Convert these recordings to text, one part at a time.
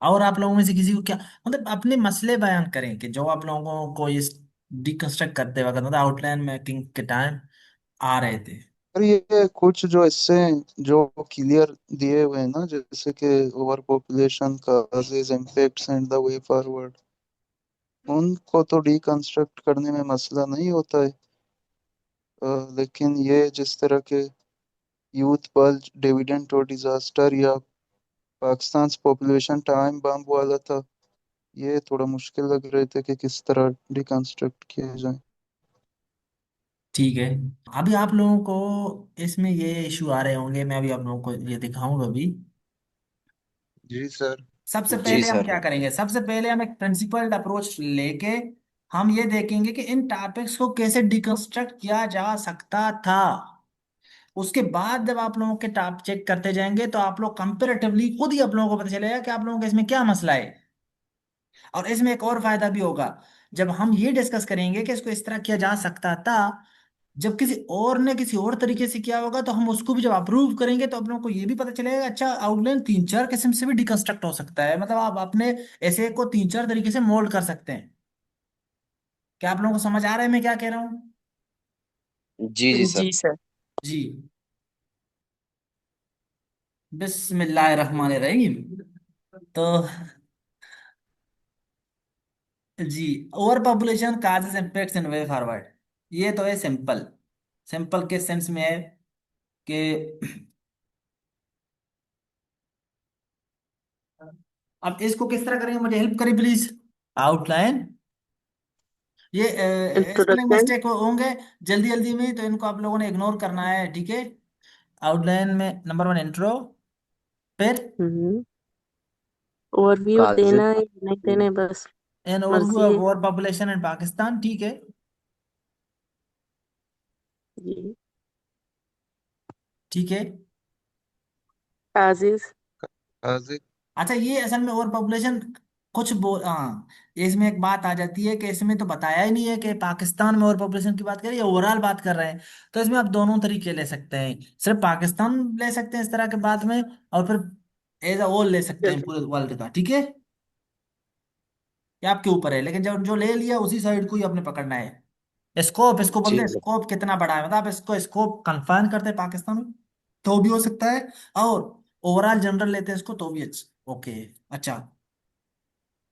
और आप लोगों में से किसी को क्या, मतलब अपने मसले बयान करें कि जो आप लोगों को इस डिकंस्ट्रक्ट करते वक्त मतलब आउटलाइन मेकिंग के टाइम आ रहे थे। पर ये कुछ जो इससे जो क्लियर दिए हुए हैं ना, जैसे कि over population causes impacts and the way forward, उनको तो डिकंस्ट्रक्ट करने में मसला नहीं होता है। लेकिन ये जिस तरह के यूथ बल्ज, डिविडेंट और डिजास्टर, या पाकिस्तान पॉपुलेशन टाइम बम वाला था, ये थोड़ा मुश्किल लग रहे थे कि किस तरह डिकंस्ट्रक्ट किया जाए। ठीक है, अभी आप लोगों को इसमें ये इशू आ रहे होंगे, मैं अभी आप लोगों को ये दिखाऊंगा अभी। जी सर। सबसे जी पहले हम सर। क्या करेंगे, सबसे पहले हम एक प्रिंसिपल्ड अप्रोच लेके हम ये देखेंगे कि इन टॉपिक्स को कैसे डिकंस्ट्रक्ट किया जा सकता था। उसके बाद जब आप लोगों के टॉप चेक करते जाएंगे तो आप लोग कंपेरेटिवली खुद ही आप लोगों को पता चलेगा कि आप लोगों के इसमें क्या मसला है। और इसमें एक और फायदा भी होगा, जब हम ये डिस्कस करेंगे कि इसको इस तरह किया जा सकता था, जब किसी और ने किसी और तरीके से किया होगा तो हम उसको भी जब अप्रूव करेंगे तो आप लोगों को ये भी पता चलेगा अच्छा आउटलाइन तीन चार किस्म से भी डिकंस्ट्रक्ट हो सकता है, मतलब आप अपने ऐसे को तीन चार तरीके से मोल्ड कर सकते हैं। क्या आप लोगों को समझ आ रहा है मैं क्या कह रहा हूँ? जी जी सर। जी सर। जी। बिस्मिल्लाहिर्रहमानिर्रहीम। तो जी, ओवर पॉपुलेशन काजेस इम्पैक्ट्स इन वे फॉरवर्ड, ये तो है सिंपल, सिंपल के सेंस में है कि अब इसको किस तरह करेंगे, मुझे हेल्प करिए प्लीज। आउटलाइन, ये स्पेलिंग इंट्रोडक्शन। मिस्टेक होंगे जल्दी जल्दी में, तो इनको आप लोगों ने इग्नोर करना है, ठीक है। आउटलाइन में नंबर वन इंट्रो, फिर हम्म। ओवरव्यू काजिल। देना है या नहीं देना है, बस एन ओवरव्यू मर्जी ऑफ है। ओवर पॉपुलेशन इन पाकिस्तान, ठीक है। जी। ठीक है। काजिज। काजी। अच्छा, ये असल में ओवर पॉपुलेशन कुछ हाँ, इसमें एक बात आ जाती है कि इसमें तो बताया ही नहीं है कि पाकिस्तान में ओवर पॉपुलेशन की बात करें या ओवरऑल बात कर रहे हैं। तो इसमें आप दोनों तरीके ले सकते हैं, सिर्फ पाकिस्तान ले सकते हैं इस तरह के बात में, और फिर एज अ होल ले सकते हैं पूरे वर्ल्ड का, ठीक है। ये आपके ऊपर है, लेकिन जब जो ले लिया उसी साइड को ही आपने पकड़ना है। स्कोप, इसको बोलते हैं ठीक है। स्कोप कितना बड़ा है, मतलब आप इसको स्कोप कन्फाइन करते हैं पाकिस्तान में तो भी हो सकता है, और ओवरऑल जनरल लेते हैं इसको तो भी अच्छा, ओके। अच्छा,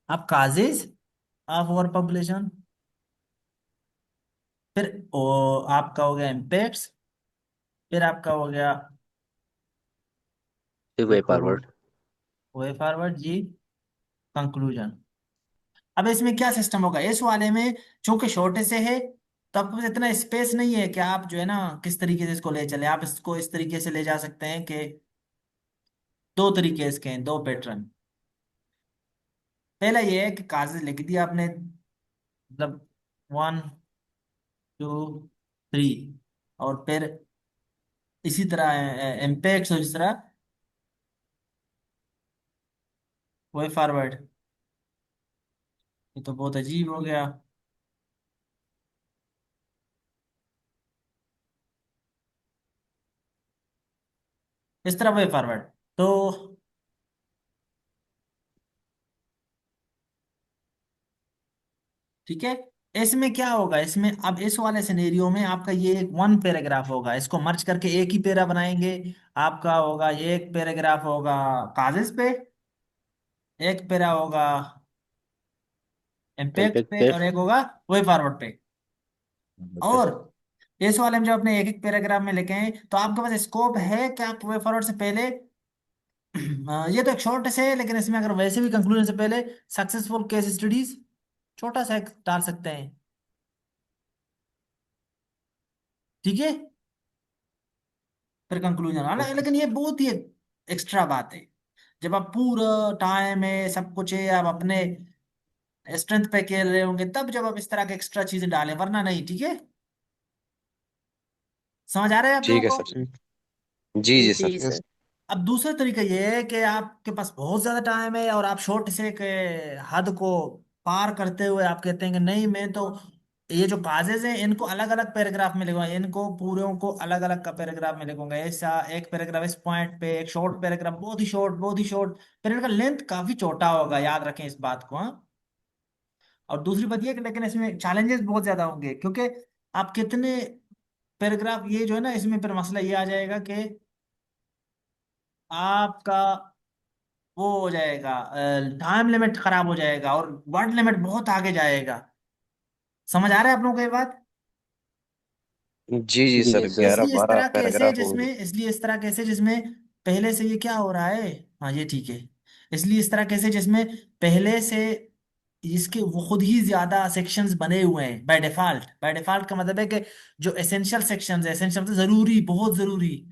आप काजेज ऑफ ओवर पॉपुलेशन, फिर आपका हो गया इम्पैक्ट्स, फिर आपका हो गया वे वो फॉरवर्ड। वे फॉरवर्ड जी, कंक्लूजन। अब इसमें क्या सिस्टम होगा इस वाले में, चूंकि छोटे से है तो आपके पास इतना स्पेस नहीं है कि आप जो है ना किस तरीके से इसको ले चले। आप इसको इस तरीके से ले जा सकते हैं कि दो तरीके इसके हैं, दो पैटर्न। पहला ये है कि कागज लिख दिया आपने, मतलब वन टू थ्री, और फिर इसी तरह इम्पैक्ट, और इस तरह वे फॉरवर्ड। ये तो बहुत अजीब हो गया। इस तरह वे फॉरवर्ड, तो ठीक है। इसमें क्या होगा, इसमें अब इस वाले सिनेरियो में आपका ये एक वन पैराग्राफ होगा, इसको मर्ज करके एक ही पैरा बनाएंगे। आपका होगा ये एक पैराग्राफ होगा कागज पे, एक पैरा होगा इम्पैक्ट इम्पैक्ट पे, पे। और एक होगा वे फॉरवर्ड पे। और इस वाले में जब अपने एक एक पैराग्राफ में लिखे हैं तो आपके पास स्कोप है कि आप वे फॉरवर्ड से पहले ये तो एक शॉर्ट से है, लेकिन इसमें अगर वैसे भी कंक्लूजन से पहले सक्सेसफुल केस स्टडीज छोटा सा एक डाल सकते हैं, ठीक है। फिर कंक्लूजन आना, ओके। लेकिन ये बहुत ही एक्स्ट्रा बात है, जब आप पूरा टाइम है सब कुछ है आप अपने स्ट्रेंथ पे खेल रहे होंगे तब जब आप इस तरह के एक्स्ट्रा चीजें डालें, वरना नहीं, ठीक है। समझ आ रहा है आप ठीक है लोगों को? सर। जी जी जी सर। यस। सर। अब दूसरा तरीका ये है कि आपके पास बहुत ज्यादा टाइम है और आप शॉर्ट से के हद को पार करते हुए आप कहते हैं कि नहीं मैं तो ये जो काजेज हैं इनको अलग अलग पैराग्राफ में लिखूंगा, इनको पूरे को अलग अलग का पैराग्राफ में लिखूंगा। ऐसा एक पैराग्राफ इस पॉइंट पे, एक शॉर्ट पैराग्राफ, बहुत ही शॉर्ट, बहुत ही शॉर्ट। फिर इनका लेंथ काफी छोटा होगा, याद रखें इस बात को, हाँ। और दूसरी बात ये कि लेकिन इसमें चैलेंजेस बहुत ज्यादा होंगे, क्योंकि आप कितने पैराग्राफ, ये जो है ना, इसमें फिर मसला ये आ जाएगा कि आपका वो हो जाएगा, टाइम लिमिट खराब हो जाएगा और वर्ड लिमिट बहुत आगे जाएगा। समझ आ रहा है आप लोगों को ये बात? जी जी जी सर, सर। ग्यारह बारह पैराग्राफ होंगे। इसलिए इस तरह कैसे जिसमें पहले से ये क्या हो रहा है, हाँ ये ठीक है। इसलिए इस तरह कैसे जिसमें पहले से इसके वो खुद ही ज्यादा सेक्शंस बने हुए हैं बाय डिफॉल्ट। बाय डिफॉल्ट का मतलब है कि जो एसेंशियल सेक्शंस है, एसेंशियल मतलब जरूरी, बहुत जरूरी,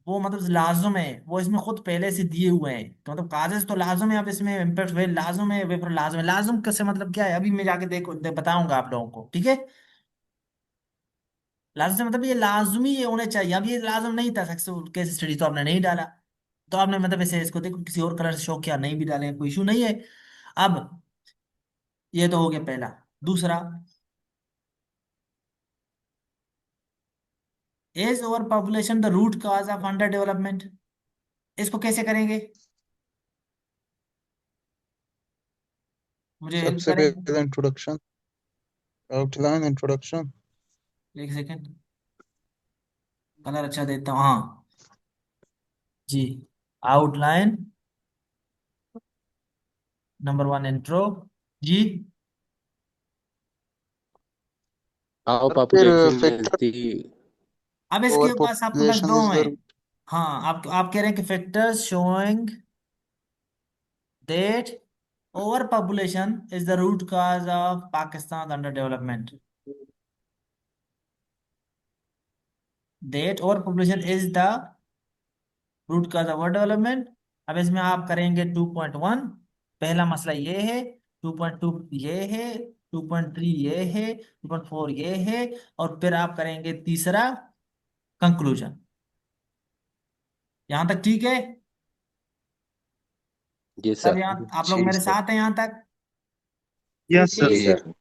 वो मतलब लाजुम है, वो इसमें खुद पहले से दिए हुए हैं। तो मतलब कागज तो लाजुम है, अब इसमें इम्पैक्ट वे लाजुम है, वेपर लाजुम है। लाजुम कैसे मतलब क्या है, अभी मैं जाके बताऊंगा आप लोगों को, ठीक है। लाजमी मतलब ये लाजमी ये होने चाहिए। अब ये लाजम नहीं था, सक्सेसफुल केस स्टडी तो आपने नहीं डाला, तो आपने मतलब ऐसे इसको देखो किसी और कलर से शो किया, नहीं भी डाले कोई इशू नहीं है। अब ये तो हो गया पहला। दूसरा, is over population the root cause of under development? इसको कैसे करेंगे, मुझे हेल्प सबसे करें। पहले इंट्रोडक्शन, आउटलाइन इंट्रोडक्शन। एक सेकेंड, कलर अच्छा देता हूँ, हाँ जी। आउटलाइन, नंबर वन इंट्रो, जी। हाउ फिर पॉपुलेशन इज फैक्टर दी। अब इसके ओवर पास आपके पास पॉपुलेशन दो इज हैं। द हाँ, आप कह रहे हैं कि factors showing that overpopulation is the root cause of Pakistan's underdevelopment. That overpopulation is the root cause of overdevelopment. अब इसमें आप करेंगे 2.1, पहला मसला ये है। 2.2 ये है, 2.3 ये है, 2.4 ये है, और फिर आप करेंगे तीसरा, कंक्लूजन। यहां तक ठीक है? जी सब सर। यहाँ आप लोग जी मेरे सर। साथ हैं यहां तक? यस जी जी सर। जी सर। सर।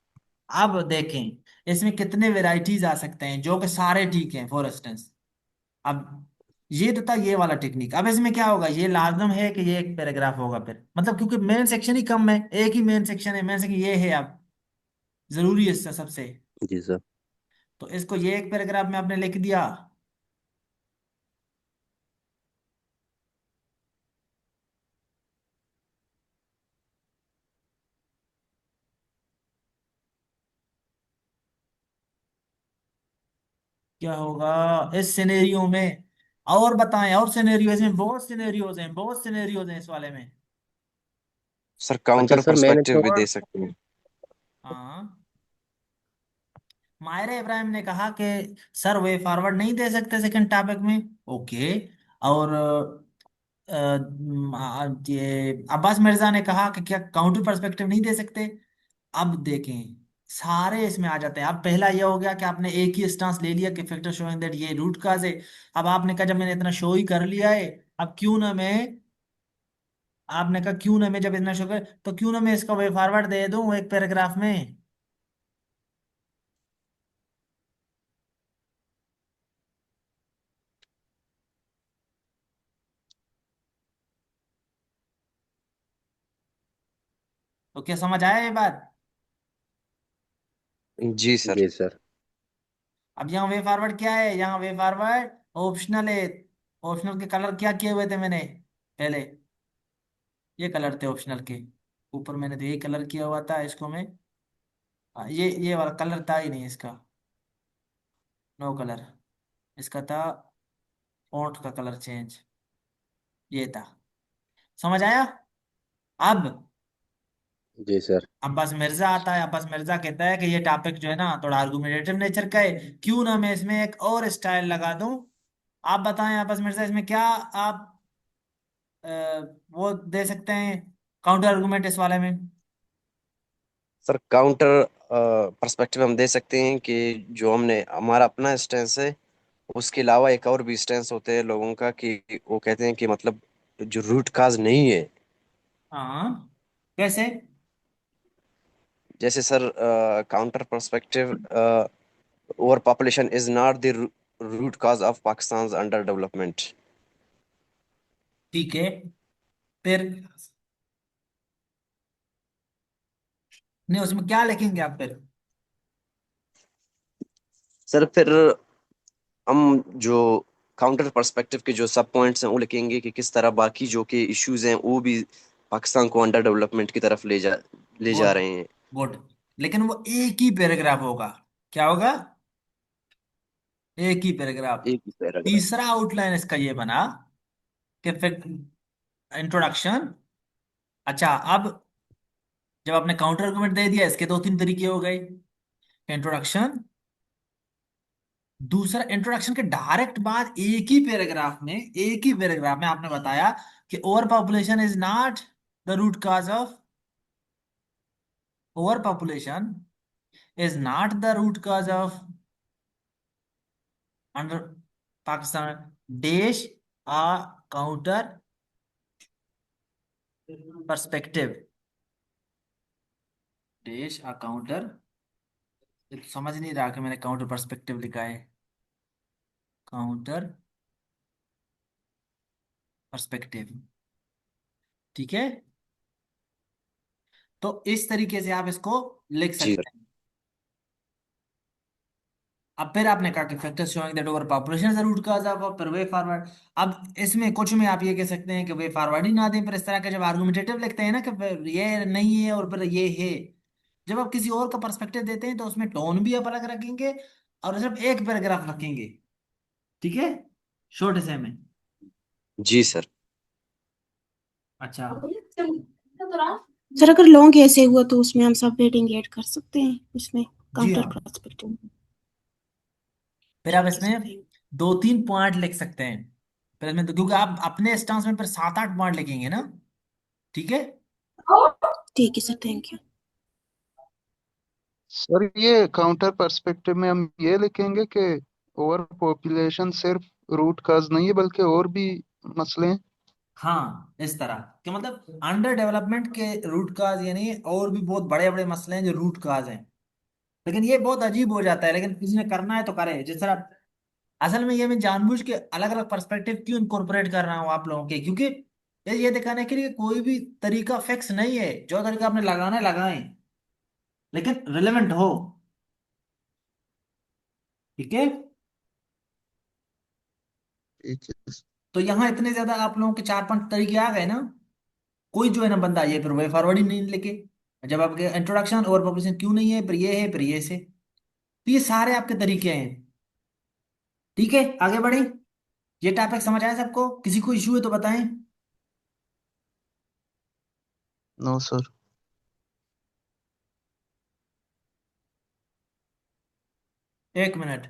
अब देखें इसमें कितने वेराइटीज आ सकते हैं, जो कि सारे ठीक हैं फॉर इंस्टेंस। अब ये तो था ये वाला टेक्निक। अब इसमें क्या होगा, ये लाजम है कि ये एक पैराग्राफ होगा फिर, मतलब क्योंकि मेन सेक्शन ही कम है, एक ही मेन सेक्शन है, मेन सेक्शन ये है। अब जरूरी है इससे सबसे, जी सर। तो इसको ये एक पैराग्राफ में आपने लिख दिया। क्या होगा इस सिनेरियो में, और बताएं, और सिनेरियो, इसमें बहुत सिनेरियोज हैं, बहुत सिनेरियोज हैं इस वाले में। सर अच्छा काउंटर सर, मैंने पर्सपेक्टिव भी थोड़ा। दे सकते हैं। हाँ, मायरा इब्राहिम ने कहा कि सर वे फॉरवर्ड नहीं दे सकते सेकंड टॉपिक में। ओके। और ये अब्बास मिर्जा ने कहा कि क्या काउंटर पर्सपेक्टिव नहीं दे सकते। अब देखें, सारे इसमें आ जाते हैं। अब पहला ये हो गया कि आपने एक ही स्टांस ले लिया कि फैक्टर शोइंग दैट ये रूट काज है। अब आपने कहा जब मैंने इतना शो ही कर लिया है, अब क्यों ना मैं, आपने कहा क्यों ना मैं जब इतना शो कर, तो क्यों ना मैं इसका वे फॉरवर्ड दे दूं एक पैराग्राफ में। तो क्या समझ आया ये बात? जी सर। जी सर। अब यहाँ वे फॉरवर्ड क्या है, यहाँ वे फॉरवर्ड ऑप्शनल है। ऑप्शनल के कलर क्या किए हुए थे मैंने पहले, ये कलर थे ऑप्शनल के। ऊपर मैंने तो ये कलर किया हुआ था, इसको मैं, हाँ, ये वाला कलर था ही नहीं इसका, नो कलर। इसका था फॉन्ट का कलर चेंज, ये था। समझ आया? अब जी सर। अब्बास मिर्जा आता है। अब्बास मिर्जा कहता है कि ये टॉपिक जो है ना थोड़ा आर्गुमेंटेटिव नेचर का है, क्यों ना मैं इसमें एक और स्टाइल लगा दूं। आप बताएं अब्बास मिर्जा, इसमें क्या आप अ, वो दे सकते हैं काउंटर आर्गुमेंट इस वाले में? सर काउंटर पर्सपेक्टिव हम दे सकते हैं कि जो हमने हमारा अपना स्टेंस है, उसके अलावा एक और भी स्टेंस होते हैं लोगों का, कि वो कहते हैं कि मतलब जो रूट काज नहीं है। हाँ, कैसे? जैसे sir counter perspective, over population is not the root cause of Pakistan under development. ठीक है, फिर नहीं उसमें क्या लिखेंगे आप फिर? सर फिर हम जो काउंटर पर्सपेक्टिव के जो सब पॉइंट्स हैं वो लिखेंगे कि किस तरह बाकी जो के इश्यूज हैं वो भी पाकिस्तान को अंडर डेवलपमेंट की तरफ ले जा गुड, रहे हैं। गुड। लेकिन वो एक ही पैराग्राफ होगा। क्या होगा? एक ही पैराग्राफ। एक ही पैराग्राफ। तीसरा आउटलाइन इसका ये बना कि फिर इंट्रोडक्शन। अच्छा, अब जब आपने काउंटर आर्गुमेंट दे दिया, इसके दो तीन तरीके हो गए। इंट्रोडक्शन, दूसरा इंट्रोडक्शन के डायरेक्ट बाद एक ही पैराग्राफ में आपने बताया कि over population is not the root cause of, over population is not the root cause of under Pakistan देश, आ काउंटर पर्सपेक्टिव, देश आ काउंटर। ये तो समझ नहीं रहा कि मैंने काउंटर पर्सपेक्टिव लिखा है। काउंटर पर्सपेक्टिव, ठीक है। तो इस तरीके से आप इसको लिख जी सर। सकते हैं। अब फिर आपने कहा कि factors showing that over population is the root cause of, फिर वे फॉरवर्ड। अब इसमें कुछ में आप ये कह सकते हैं कि वे फॉरवर्ड ही ना दें, पर इस तरह के जब आर्गुमेंटेटिव लिखते हैं ना कि फिर ये नहीं है और फिर ये है, जब आप किसी और का पर्सपेक्टिव देते हैं तो उसमें टोन भी आप अलग रखेंगे और सिर्फ एक पैराग्राफ रखेंगे। ठीक है, छोटे से में। जी सर। अच्छा, सर अगर लॉन्ग ऐसे हुआ तो उसमें हम सब हेडिंग ऐड कर सकते हैं उसमें जी काउंटर हाँ। पर्सपेक्टिव। फिर आप ठीक है सर, इसमें थैंक दो तीन पॉइंट लिख सकते हैं। फिर इसमें क्योंकि आप अपने स्टांस में फिर सात आठ पॉइंट लिखेंगे ना। ठीक है। ठीक है सर, थैंक यू। सर ये काउंटर पर्सपेक्टिव में हम ये लिखेंगे कि ओवर पॉपुलेशन सिर्फ रूट काज नहीं है बल्कि और भी मसले हैं। हाँ, इस तरह कि मतलब अंडर डेवलपमेंट के रूट काज यानी और भी बहुत बड़े बड़े मसले हैं जो रूट काज हैं। लेकिन ये बहुत अजीब हो जाता है, लेकिन किसी ने करना है तो करे। जिस तरह असल में ये मैं जानबूझ के अलग अलग पर्सपेक्टिव क्यों इनकॉर्पोरेट कर रहा हूँ आप लोगों के, क्योंकि ये दिखाने के लिए कोई भी तरीका फिक्स नहीं है। जो तरीका आपने लगाना है लगाएं, लेकिन रिलेवेंट हो। ठीक है। ठीक है। तो यहाँ इतने ज्यादा आप लोगों के चार पांच तरीके आ गए ना। कोई जो है ना बंदा ये फिर वे फॉरवर्ड ही नहीं लेके, जब आपके इंट्रोडक्शन और पब्लिशिंग क्यों नहीं है, फिर ये है, फिर ये से। तो ये सारे आपके तरीके हैं। ठीक है, आगे बढ़े। ये टॉपिक समझ आया सबको? किसी को इशू है तो बताएं। No sir. एक मिनट।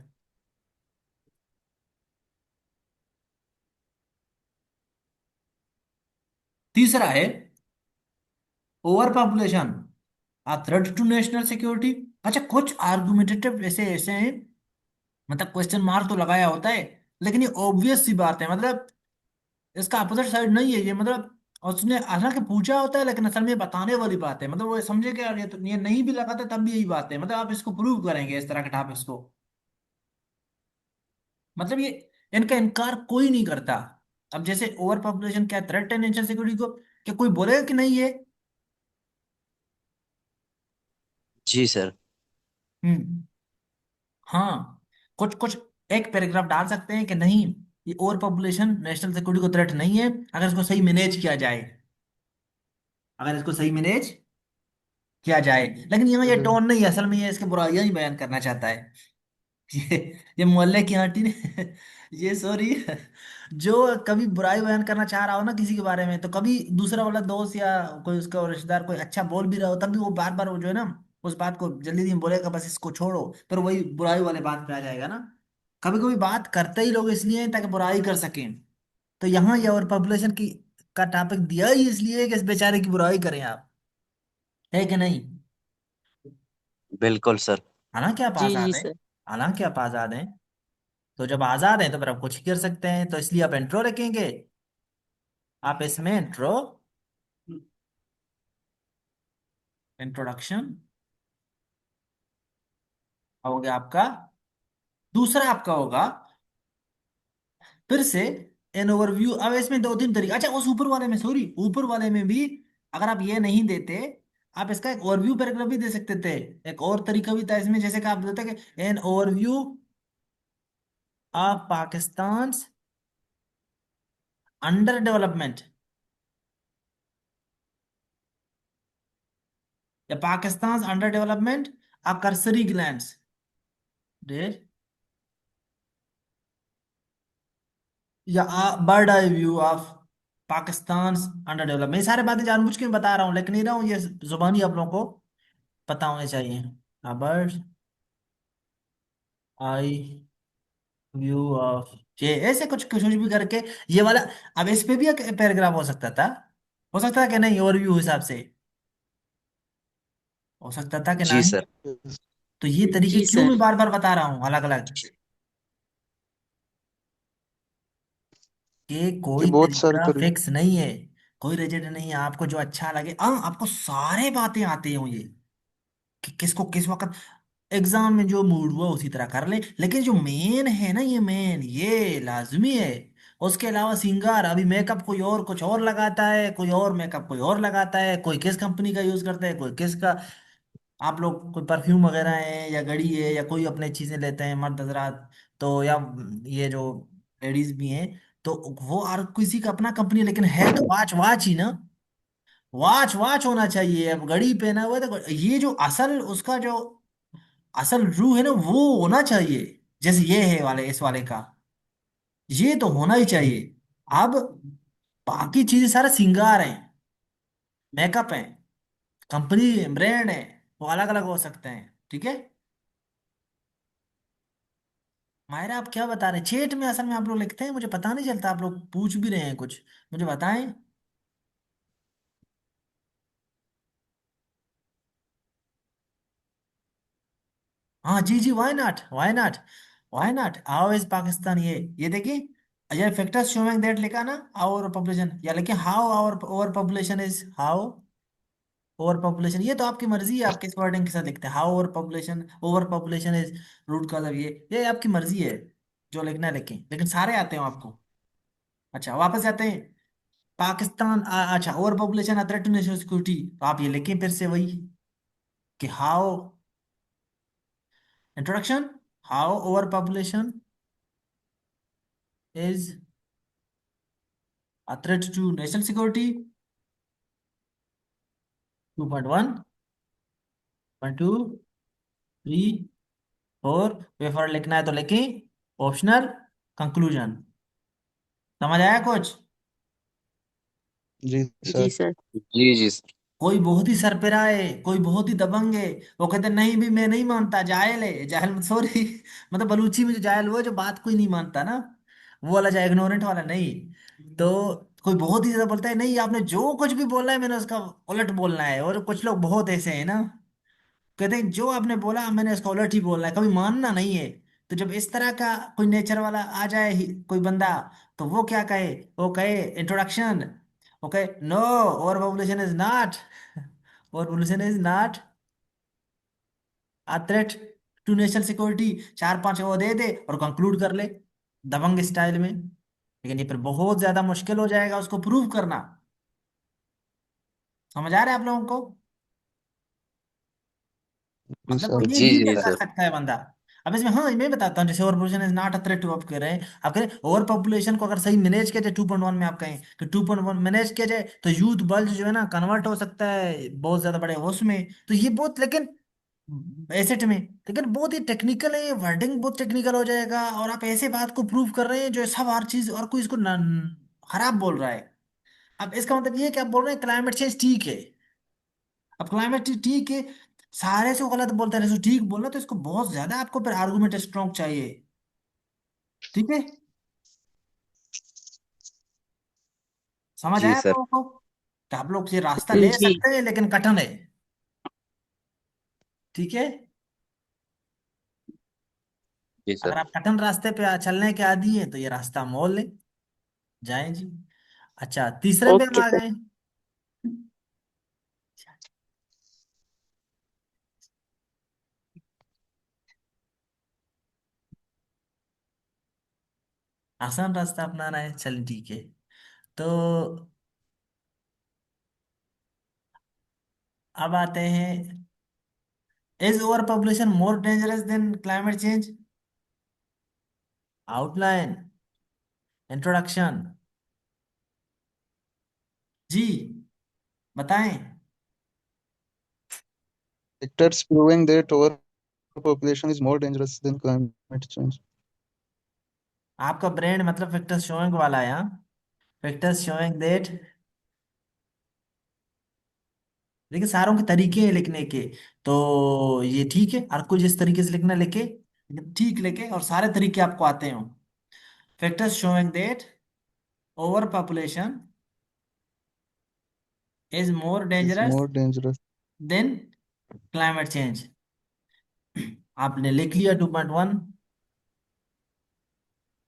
तीसरा है over population a threat to national security. अच्छा, कुछ आर्गुमेंटेटिव ऐसे ऐसे हैं, मतलब क्वेश्चन मार्क तो लगाया होता है, लेकिन ये ऑब्वियस सी बात है, मतलब इसका अपोजिट साइड नहीं है ये, मतलब उसने हालांकि पूछा होता है लेकिन असल में ये बताने वाली बात है। मतलब वो समझे कि यार ये तो ये नहीं भी लगाता तब भी यही बात है, मतलब आप इसको प्रूव करेंगे इस तरह के टॉपिक्स को। मतलब ये इनका इनकार कोई नहीं करता। अब जैसे ओवर पॉपुलेशन क्या थ्रेट है नेशनल सिक्योरिटी को, क्या कोई बोलेगा कि नहीं है? जी सर। हम्म। हाँ, कुछ कुछ एक पैराग्राफ डाल सकते हैं कि नहीं, ये ओवर पॉपुलेशन नेशनल सिक्योरिटी को थ्रेट नहीं है अगर इसको सही मैनेज किया जाए, अगर इसको सही मैनेज किया जाए। लेकिन यहाँ ये अरे, टोन नहीं है, असल में ये इसके बुराइयां ही बयान करना चाहता है। ये ये मोहल्ले की आंटी ने ये सॉरी, जो कभी बुराई बयान करना चाह रहा हो ना किसी के बारे में, तो कभी दूसरा वाला दोस्त या कोई उसका रिश्तेदार कोई अच्छा बोल भी रहा हो, तब भी वो बार बार वो जो है ना उस बात को जल्दी दिन बोलेगा बस इसको छोड़ो, पर वही बुराई वाले बात पे आ जाएगा ना। कभी कभी बात करते ही लोग इसलिए हैं ताकि बुराई कर सकें। तो यहाँ ये और पॉपुलेशन की का टॉपिक दिया ही इसलिए है कि इस बेचारे की बुराई करें आप, है कि नहीं? बिल्कुल सर। हालांकि आप जी जी आजाद हैं, सर। हालांकि आप आजाद हैं। तो जब आजाद हैं तो फिर आप कुछ ही कर सकते हैं, तो इसलिए आप इंट्रो रखेंगे। आप इसमें इंट्रो, इंट्रोडक्शन हो गया आपका। दूसरा आपका होगा फिर से एन ओवरव्यू। अब इसमें दो तीन तरीके, अच्छा उस ऊपर वाले में, सॉरी ऊपर वाले में भी अगर आप ये नहीं देते, आप इसका एक ओवरव्यू पैराग्राफ भी दे सकते थे। एक और तरीका भी था इसमें, जैसे कि आप देते कि an overview of Pakistan under development, या Pakistan under development, a cursory glance did, या bird eye view of Pakistan under development. ये सारे बातें जानबूझ के मैं बता रहा हूँ, लेकिन नहीं रहा हूँ, ये जुबानी आप लोगों को पता होने चाहिए। बर्ड आई व्यू ऑफ, ये ऐसे कुछ कुछ भी करके ये वाला। अब इस पे भी एक पैराग्राफ हो सकता था, हो सकता है कि नहीं, ओवरव्यू हिसाब से हो सकता था कि जी नहीं। सर। तो ये तरीके जी क्यों सर। मैं बार बार बता रहा हूँ अलग अलग, कि कि कोई बहुत सारे तरीका तरीके। फिक्स नहीं है, कोई रिजिड नहीं है। आपको जो अच्छा लगे, हाँ आपको सारे बातें आती हों ये, कि किसको किस वक्त एग्जाम में जो मूड हुआ उसी तरह कर ले, लेकिन जो मेन है ना, ये मेन ये लाजमी है। उसके अलावा सिंगार, अभी मेकअप कोई और कुछ और लगाता है, कोई और मेकअप कोई और लगाता है, कोई किस कंपनी का यूज करता है, कोई किस का। आप लोग कोई परफ्यूम वगैरह है या घड़ी है या कोई अपने चीजें लेते हैं मर्द हजरात, तो या ये जो लेडीज भी हैं, तो वो हर किसी का अपना कंपनी, लेकिन है तो वॉच वॉच ही ना। वॉच वॉच होना चाहिए। अब घड़ी पहना हुआ है तो ये जो असल उसका जो असल रूह है ना, वो होना चाहिए। जैसे ये है वाले, इस वाले का ये तो होना ही चाहिए। अब बाकी चीजें सारा सिंगार है, मेकअप है, कंपनी ब्रांड है, वो अलग अलग हो सकते हैं, ठीक है। मायरा आप क्या बता रहे हैं चेट में? असल में आप लोग लिखते हैं, मुझे पता नहीं चलता, आप लोग पूछ भी रहे हैं कुछ, मुझे बताएं। हाँ जी जी, why not, why not, why not, how is Pakistan, ये देखिए, ये फैक्टर्स शोइंग दैट लिखा ना, आवर पॉपुलेशन, या लिखिए how our over population is, how over population. ये तो आपकी मर्जी है, आप किस वर्डिंग के साथ लिखते हैं। How over population is root cause of, ये आपकी मर्जी है, जो लिखना है लिखें, लेकिन सारे आते हो आपको। अच्छा वापस आते हैं। पाकिस्तान अच्छा over population threat to national security, तो आप ये लिखें फिर से वही, कि how, introduction, how over population is a threat to national security, 2.1, 2.2, 3, 4, paper लिखना है तो लिखें, ऑप्शनल, कंक्लूजन। समझ आया कुछ? जी जी सर। सर। जी जी सर। कोई बहुत ही सरपिरा है, कोई बहुत ही दबंग है, वो कहते नहीं भी मैं नहीं मानता, जाहिल है, जाहिल सॉरी मतलब बलूची में जो जाहिल हुआ, जो बात कोई नहीं मानता ना, वो वाला, जो इग्नोरेंट वाला नहीं। तो कोई बहुत ही ज्यादा बोलता है नहीं, आपने जो कुछ भी बोला है मैंने उसका उलट बोलना है। और कुछ लोग बहुत ऐसे हैं ना, कहते हैं जो आपने बोला मैंने इसका उलट ही बोलना है, कभी मानना नहीं है। तो जब इस तरह का कोई नेचर वाला आ जाए कोई बंदा, तो वो क्या कहे, वो कहे इंट्रोडक्शन, वो कहे no, over population is not, over population is not a threat to national security, चार पांच वो दे दे और कंक्लूड कर ले दबंग स्टाइल में। लेकिन ये फिर बहुत ज्यादा मुश्किल हो जाएगा उसको प्रूव करना। समझ आ रहा है आप लोगों को? जी मतलब सर। क्लेम जी ही जी क्या कर सर। सकता है बंदा। अब इसमें हाँ मैं बताता हूँ, जैसे over population is not a threat to, आप कह रहे हैं, आप कह रहे हैं ओवर पॉपुलेशन को अगर सही मैनेज किया जाए, 2.1 में आप कहें कि 2.1 मैनेज किया जाए, तो यूथ बल्ज जो है ना कन्वर्ट हो सकता है बहुत ज्यादा बड़े उसमें। तो ये बहुत, लेकिन एसेट में, लेकिन बहुत ही टेक्निकल है, वर्डिंग बहुत टेक्निकल हो जाएगा, और आप ऐसे बात को प्रूव कर रहे हैं जो सब हर चीज, और कोई इसको खराब बोल रहा है। अब इसका मतलब ये है कि आप बोल रहे हैं क्लाइमेट चेंज ठीक है। अब क्लाइमेट ठीक है, सारे से गलत बोलते हैं, ठीक बोलना, तो इसको बहुत ज्यादा आपको फिर आर्गुमेंट स्ट्रॉन्ग चाहिए, ठीक है। समझ जी आया आप सर। लोगों को? तो आप लोग ये रास्ता ले जी। सकते हैं, लेकिन कठिन है, ठीक है। जी अगर सर। आप कठिन रास्ते पे चलने के आदी हैं, तो ये रास्ता मोल लें, जाएं जी। अच्छा तीसरे पे हम ओके आ सर। गए। आसान रास्ता अपनाना है, चल ठीक है। तो अब आते हैं, is over population more dangerous than climate change? Outline, introduction, जी बताएं। Factors proving that overpopulation is more dangerous than climate change. आपका ब्रेन मतलब फैक्टर्स शोइंग वाला है, हाँ। फैक्टर्स शोइंग दैट, देखिए सारों के तरीके हैं लिखने के। तो ये ठीक है, हर कोई जिस तरीके से लिखना लिखे, लेकिन ठीक लिखे और सारे तरीके आपको आते हो। Factors showing that over population is more Is dangerous more dangerous. Then climate change. आपने लिख लिया 2.1,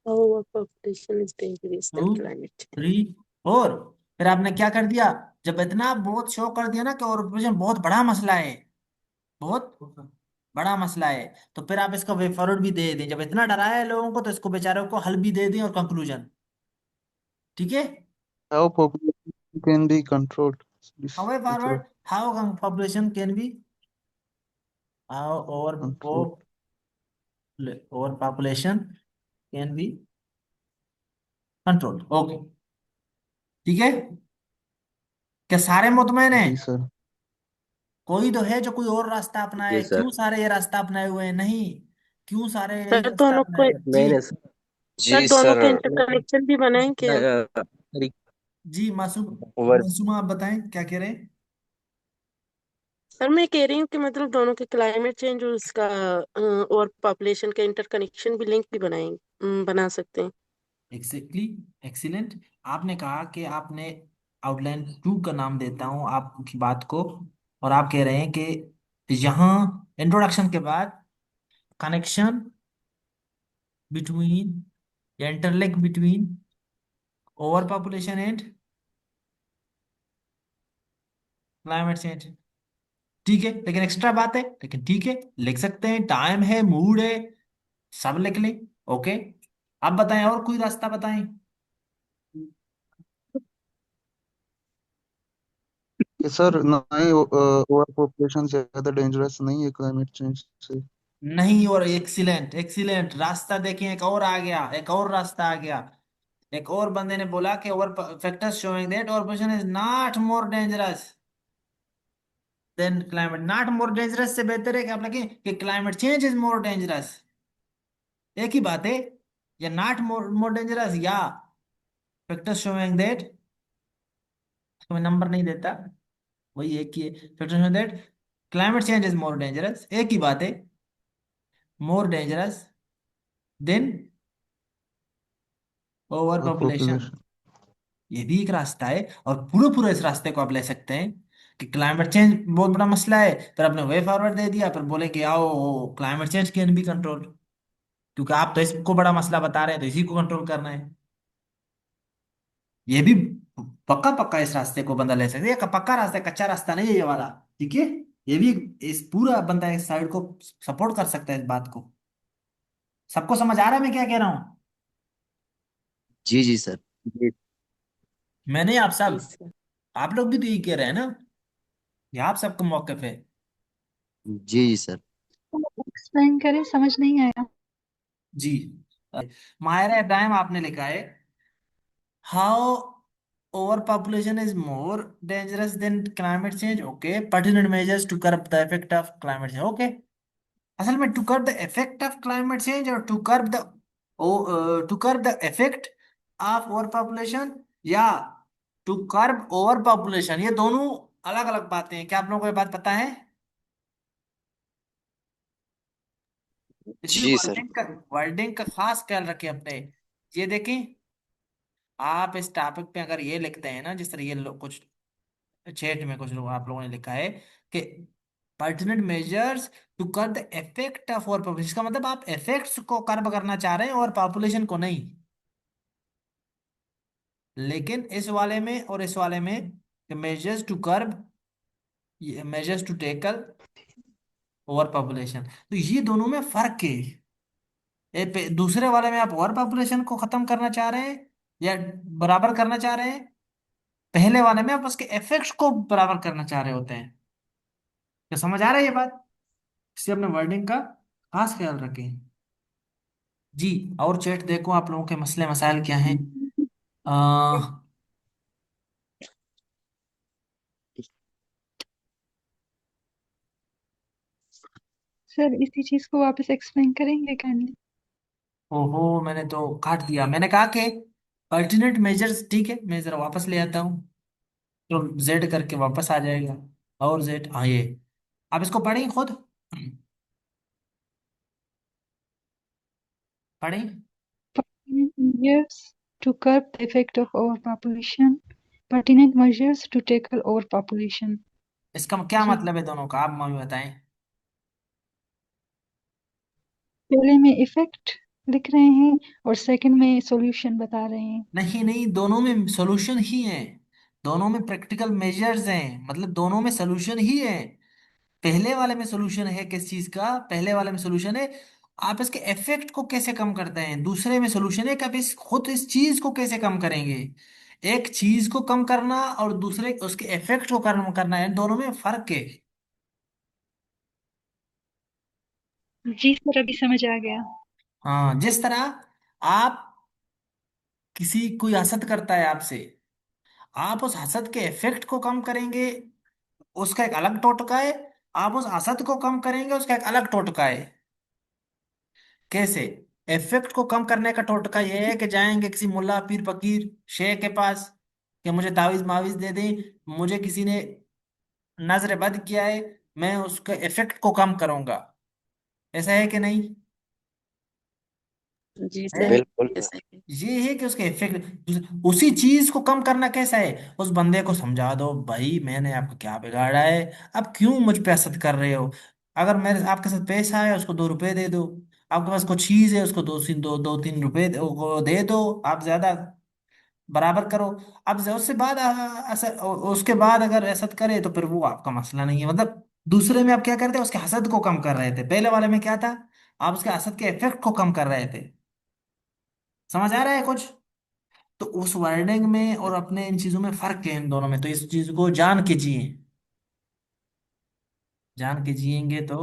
Overpopulation is dangerous than 2, climate change. 3, 4। फिर आपने क्या कर दिया, जब इतना बहुत शो कर दिया ना कि ओवर पॉपुलेशन बहुत बड़ा मसला है, बहुत बड़ा मसला है, तो फिर आप इसका वे फॉरवर्ड भी दे दें। जब इतना डराया है लोगों को तो इसको बेचारों को हल भी दे दें और कंक्लूजन। ठीक है। How population can be controlled. How This way method forward, how population can be, how control. Over population can be control. Okay, ठीक है। क्या सारे मुतमईन हैं? जी सर। कोई तो है जो कोई और रास्ता जी अपनाए? क्यों सर। सारे ये रास्ता अपनाए हुए हैं? नहीं, क्यों सारे यही सर रास्ता दोनों अपनाए को हुए हैं? जी, मैंने सर जी दोनों सर। के इंटरकनेक्शन भी बनाए क्या? जी मासूम, ओवर मासूमा आप बताएं क्या कह रहे हैं। सर मैं कह रही हूँ कि मतलब दोनों के क्लाइमेट चेंज और उसका और पॉपुलेशन का इंटरकनेक्शन भी लिंक भी बना सकते हैं। Exactly, excellent. आपने कहा कि आपने आउटलाइन 2 का नाम देता हूं आपकी बात को, और आप कह रहे हैं कि यहाँ इंट्रोडक्शन के बाद कनेक्शन बिटवीन या interlink between over population and climate change. ठीक है, लेकिन एक्स्ट्रा बात है, लेकिन ठीक है, लिख सकते हैं, टाइम है, मूड है, सब लिख लें। ओके, अब बताएं और कोई रास्ता बताएं। कि सर ना ही ओवर पॉपुलेशन ज्यादा डेंजरस नहीं है क्लाइमेट चेंज से। नहीं, और एक्सीलेंट, एक्सीलेंट रास्ता देखें, एक और आ गया, एक और रास्ता आ गया। एक और बंदे ने बोला कि over factors showing that over pollution is not more dangerous than climate. Not more dangerous से बेहतर है कि आप लिखें कि climate change is more dangerous. एक ही बात है, या नॉट मोर मोर डेंजरस या फैक्टर्स शोइंग दैट, मैं नंबर नहीं देता, वही एक ही है। Factors showing that climate change is more dangerous, एक ही बात है, मोर डेंजरस देन ओवर और पॉपुलेशन। पॉपुलेशन। ये भी एक रास्ता है, और पूरा पूरा इस रास्ते को आप ले सकते हैं कि क्लाइमेट चेंज बहुत बड़ा मसला है, फिर आपने वे फॉरवर्ड दे दिया, फिर बोले कि आओ climate change can be control, क्योंकि आप तो इसको बड़ा मसला बता रहे हैं तो इसी को कंट्रोल करना है। ये भी पक्का पक्का इस रास्ते को बंदा ले सकता है, ये पक्का रास्ता है, कच्चा रास्ता नहीं है ये वाला। ठीक है, ये भी इस पूरा बंदा इस साइड को सपोर्ट कर सकता है इस बात को। सबको समझ आ रहा है मैं क्या कह रहा हूँ? जी जी सर। जी मैं नहीं, आप जी सब, सर। आप लोग भी तो यही कह रहे हैं ना, ये आप सबका मौकफ है। जी जी सर। एक्सप्लेन करें, समझ नहीं आया। जी, मायरा टाइम आपने लिखा है, how over population is more dangerous than climate change. Okay, pertinent measures to curb the effect of climate change. Okay, असल में to curb the effect of climate change और to curb the effect of over population, या to curb over population, ये दोनों अलग अलग बातें हैं। क्या आप लोगों को ये बात पता है? इसलिए जी सर। वर्डिंग का खास ख्याल रखें अपने। ये देखें, आप इस टॉपिक पे अगर ये लिखते हैं ना, जिस तरह ये लोग कुछ चैट में कुछ लोग आप लोगों ने लिखा है कि पर्टिनेंट मेजर्स टू कर the effect of over population, इसका मतलब आप इफेक्ट्स को कर्ब करना चाह रहे हैं और पॉपुलेशन को नहीं। लेकिन इस वाले में और इस वाले में measures to curb, measures to tackle over population, तो ये दोनों में फर्क है। दूसरे वाले में आप ओवर पॉपुलेशन को खत्म करना चाह रहे हैं या बराबर करना चाह रहे हैं। पहले वाले में आप उसके इफेक्ट्स को बराबर करना चाह रहे होते हैं। क्या समझ आ रहा है ये बात? इसलिए अपने वर्डिंग का खास ख्याल रखें। जी। और चैट देखो आप लोगों के मसले मसाइल क्या हैं। आ, सर इसी चीज को वापस एक्सप्लेन करेंगे काइंडली। ओहो, मैंने तो काट दिया। मैंने कहा कि अल्टरनेट मेजर्स, ठीक है मैं जरा वापस ले आता हूँ। तो जेड करके वापस आ जाएगा। और जेड, हाँ ये। आप इसको पढ़ें खुद। पढ़ें। Measures to curb the effect of overpopulation. Pertinent measures to tackle overpopulation. इसका क्या जी, मतलब है दोनों का, आप मम्मी बताएं। पहले में इफेक्ट लिख रहे हैं और सेकंड में सॉल्यूशन बता रहे हैं। नहीं नहीं, दोनों में सॉल्यूशन ही है। दोनों में प्रैक्टिकल मेजर्स हैं, मतलब दोनों में सॉल्यूशन ही है। पहले वाले में सॉल्यूशन है किस चीज का? पहले वाले में सॉल्यूशन है आप इसके इफेक्ट को कैसे कम करते हैं। दूसरे में सॉल्यूशन है कि आप इस खुद इस चीज को कैसे कम करेंगे। एक चीज को कम करना और दूसरे उसके इफेक्ट को कम करना है, दोनों में फर्क है। जी सर, अभी समझ आ गया। हाँ, जिस तरह आप किसी कोई हसद करता है आपसे, आप उस हसद के इफेक्ट को कम करेंगे, उसका एक अलग टोटका है। आप उस हसद को कम करेंगे, उसका एक अलग टोटका है। कैसे? इफेक्ट को कम करने का टोटका यह है कि जाएंगे किसी मुल्ला पीर फकीर शेख के पास कि मुझे तावीज मावीज दे दें, मुझे किसी ने नजर बद किया है, मैं उसके इफेक्ट को कम करूंगा। ऐसा है कि नहीं? जी है। सर। बिल्कुल। ऐसा ही। ये है कि उसके इफेक्ट, उसी चीज को कम करना कैसा है? उस बंदे को समझा दो, भाई मैंने आपको क्या बिगाड़ा है, अब क्यों मुझ पे हसद कर रहे हो। अगर मेरे आपके साथ पैसा है उसको 2 रुपए दे दो। आपके पास कुछ चीज है उसको दो तीन रुपए को दे दो। आप ज्यादा बराबर करो। अब उससे बाद उसके बाद अगर हसद करे तो फिर वो आपका मसला नहीं है। मतलब दूसरे में आप क्या करते हैं, उसके हसद को कम कर रहे थे। पहले वाले में क्या था, आप उसके हसद के इफेक्ट को कम कर रहे थे। समझ आ रहा है कुछ? तो उस वर्डिंग में और अपने इन चीजों में फर्क है इन दोनों में, तो इस चीज को जान के जिए। जान के जिएंगे तो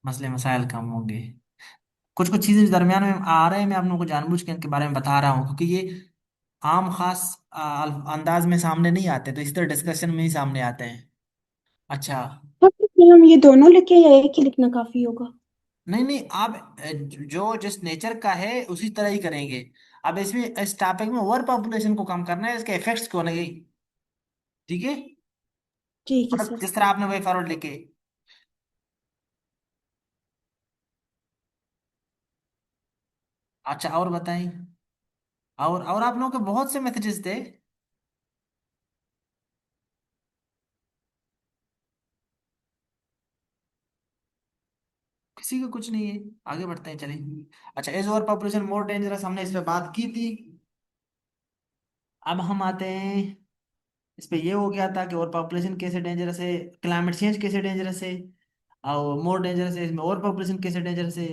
मसले मसाइल कम होंगे। कुछ कुछ चीजें दरमियान में आ रहे हैं, मैं आप लोगों को जानबूझ के इनके बारे में बता रहा हूँ क्योंकि ये आम खास अंदाज में सामने नहीं आते, तो इसी तरह डिस्कशन में ही सामने आते हैं। अच्छा। तो फिर हम ये दोनों लिखे या एक ही लिखना काफी होगा? नहीं नहीं, आप जो जिस नेचर का है उसी तरह ही करेंगे। अब इसमें इस टॉपिक में ओवर पॉपुलेशन को कम करना है, इसके इफेक्ट्स को नहीं। ठीक है। ठीक है मतलब सर। जिस तरह आपने वे फॉरवर्ड लिखे। अच्छा, और बताएं। और आप लोगों के बहुत से मैसेजेस थे। किसी का कुछ नहीं है। आगे बढ़ते हैं, चलिए। अच्छा, as over population more dangerous, हमने इस पे बात की थी। अब हम आते हैं इस पे। ये हो गया था कि ओवर पॉपुलेशन कैसे डेंजरस है, क्लाइमेट चेंज कैसे डेंजरस है, और मोर डेंजरस है इसमें ओवर पॉपुलेशन कैसे डेंजरस है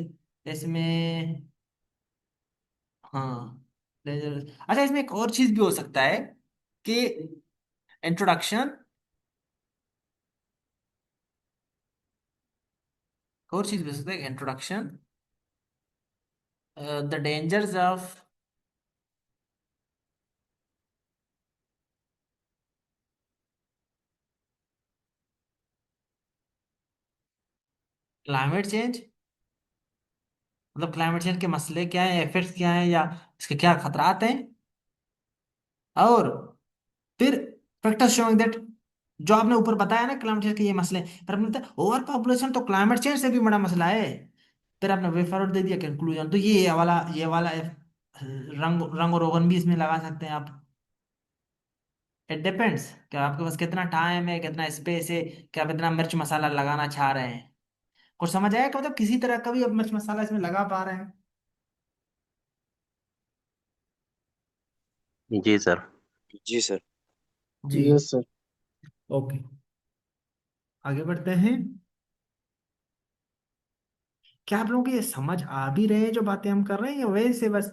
इसमें। हाँ, डेंजरस। अच्छा, इसमें एक और चीज भी हो सकता है कि इंट्रोडक्शन, और चीज भी हो सकता है introduction the dangers of climate change. मतलब क्लाइमेट चेंज के मसले क्या है, इफेक्ट्स क्या है, या इसके क्या खतरात हैं। और फिर फैक्टर शोइंग दैट, जो आपने ऊपर बताया ना क्लाइमेट चेंज के ये मसले, पर आपने बताया ओवर पॉपुलेशन तो क्लाइमेट चेंज से भी बड़ा मसला है। फिर आपने वे फॉरवर्ड दे दिया कंक्लूजन। तो ये वाला रंग रंग और रोगन भी इसमें लगा सकते हैं आप। इट डिपेंड्स कि आपके पास कितना टाइम है, कितना स्पेस है, कि आप इतना मिर्च मसाला लगाना चाह रहे हैं। कुछ समझ आया कि मतलब किसी तरह का भी आप मिर्च मसाला इसमें लगा पा रहे हैं। जी सर। जी सर। जी। Yes sir. ओके, आगे बढ़ते हैं। क्या आप लोगों को ये समझ आ भी रहे हैं जो बातें हम कर रहे हैं, या वैसे बस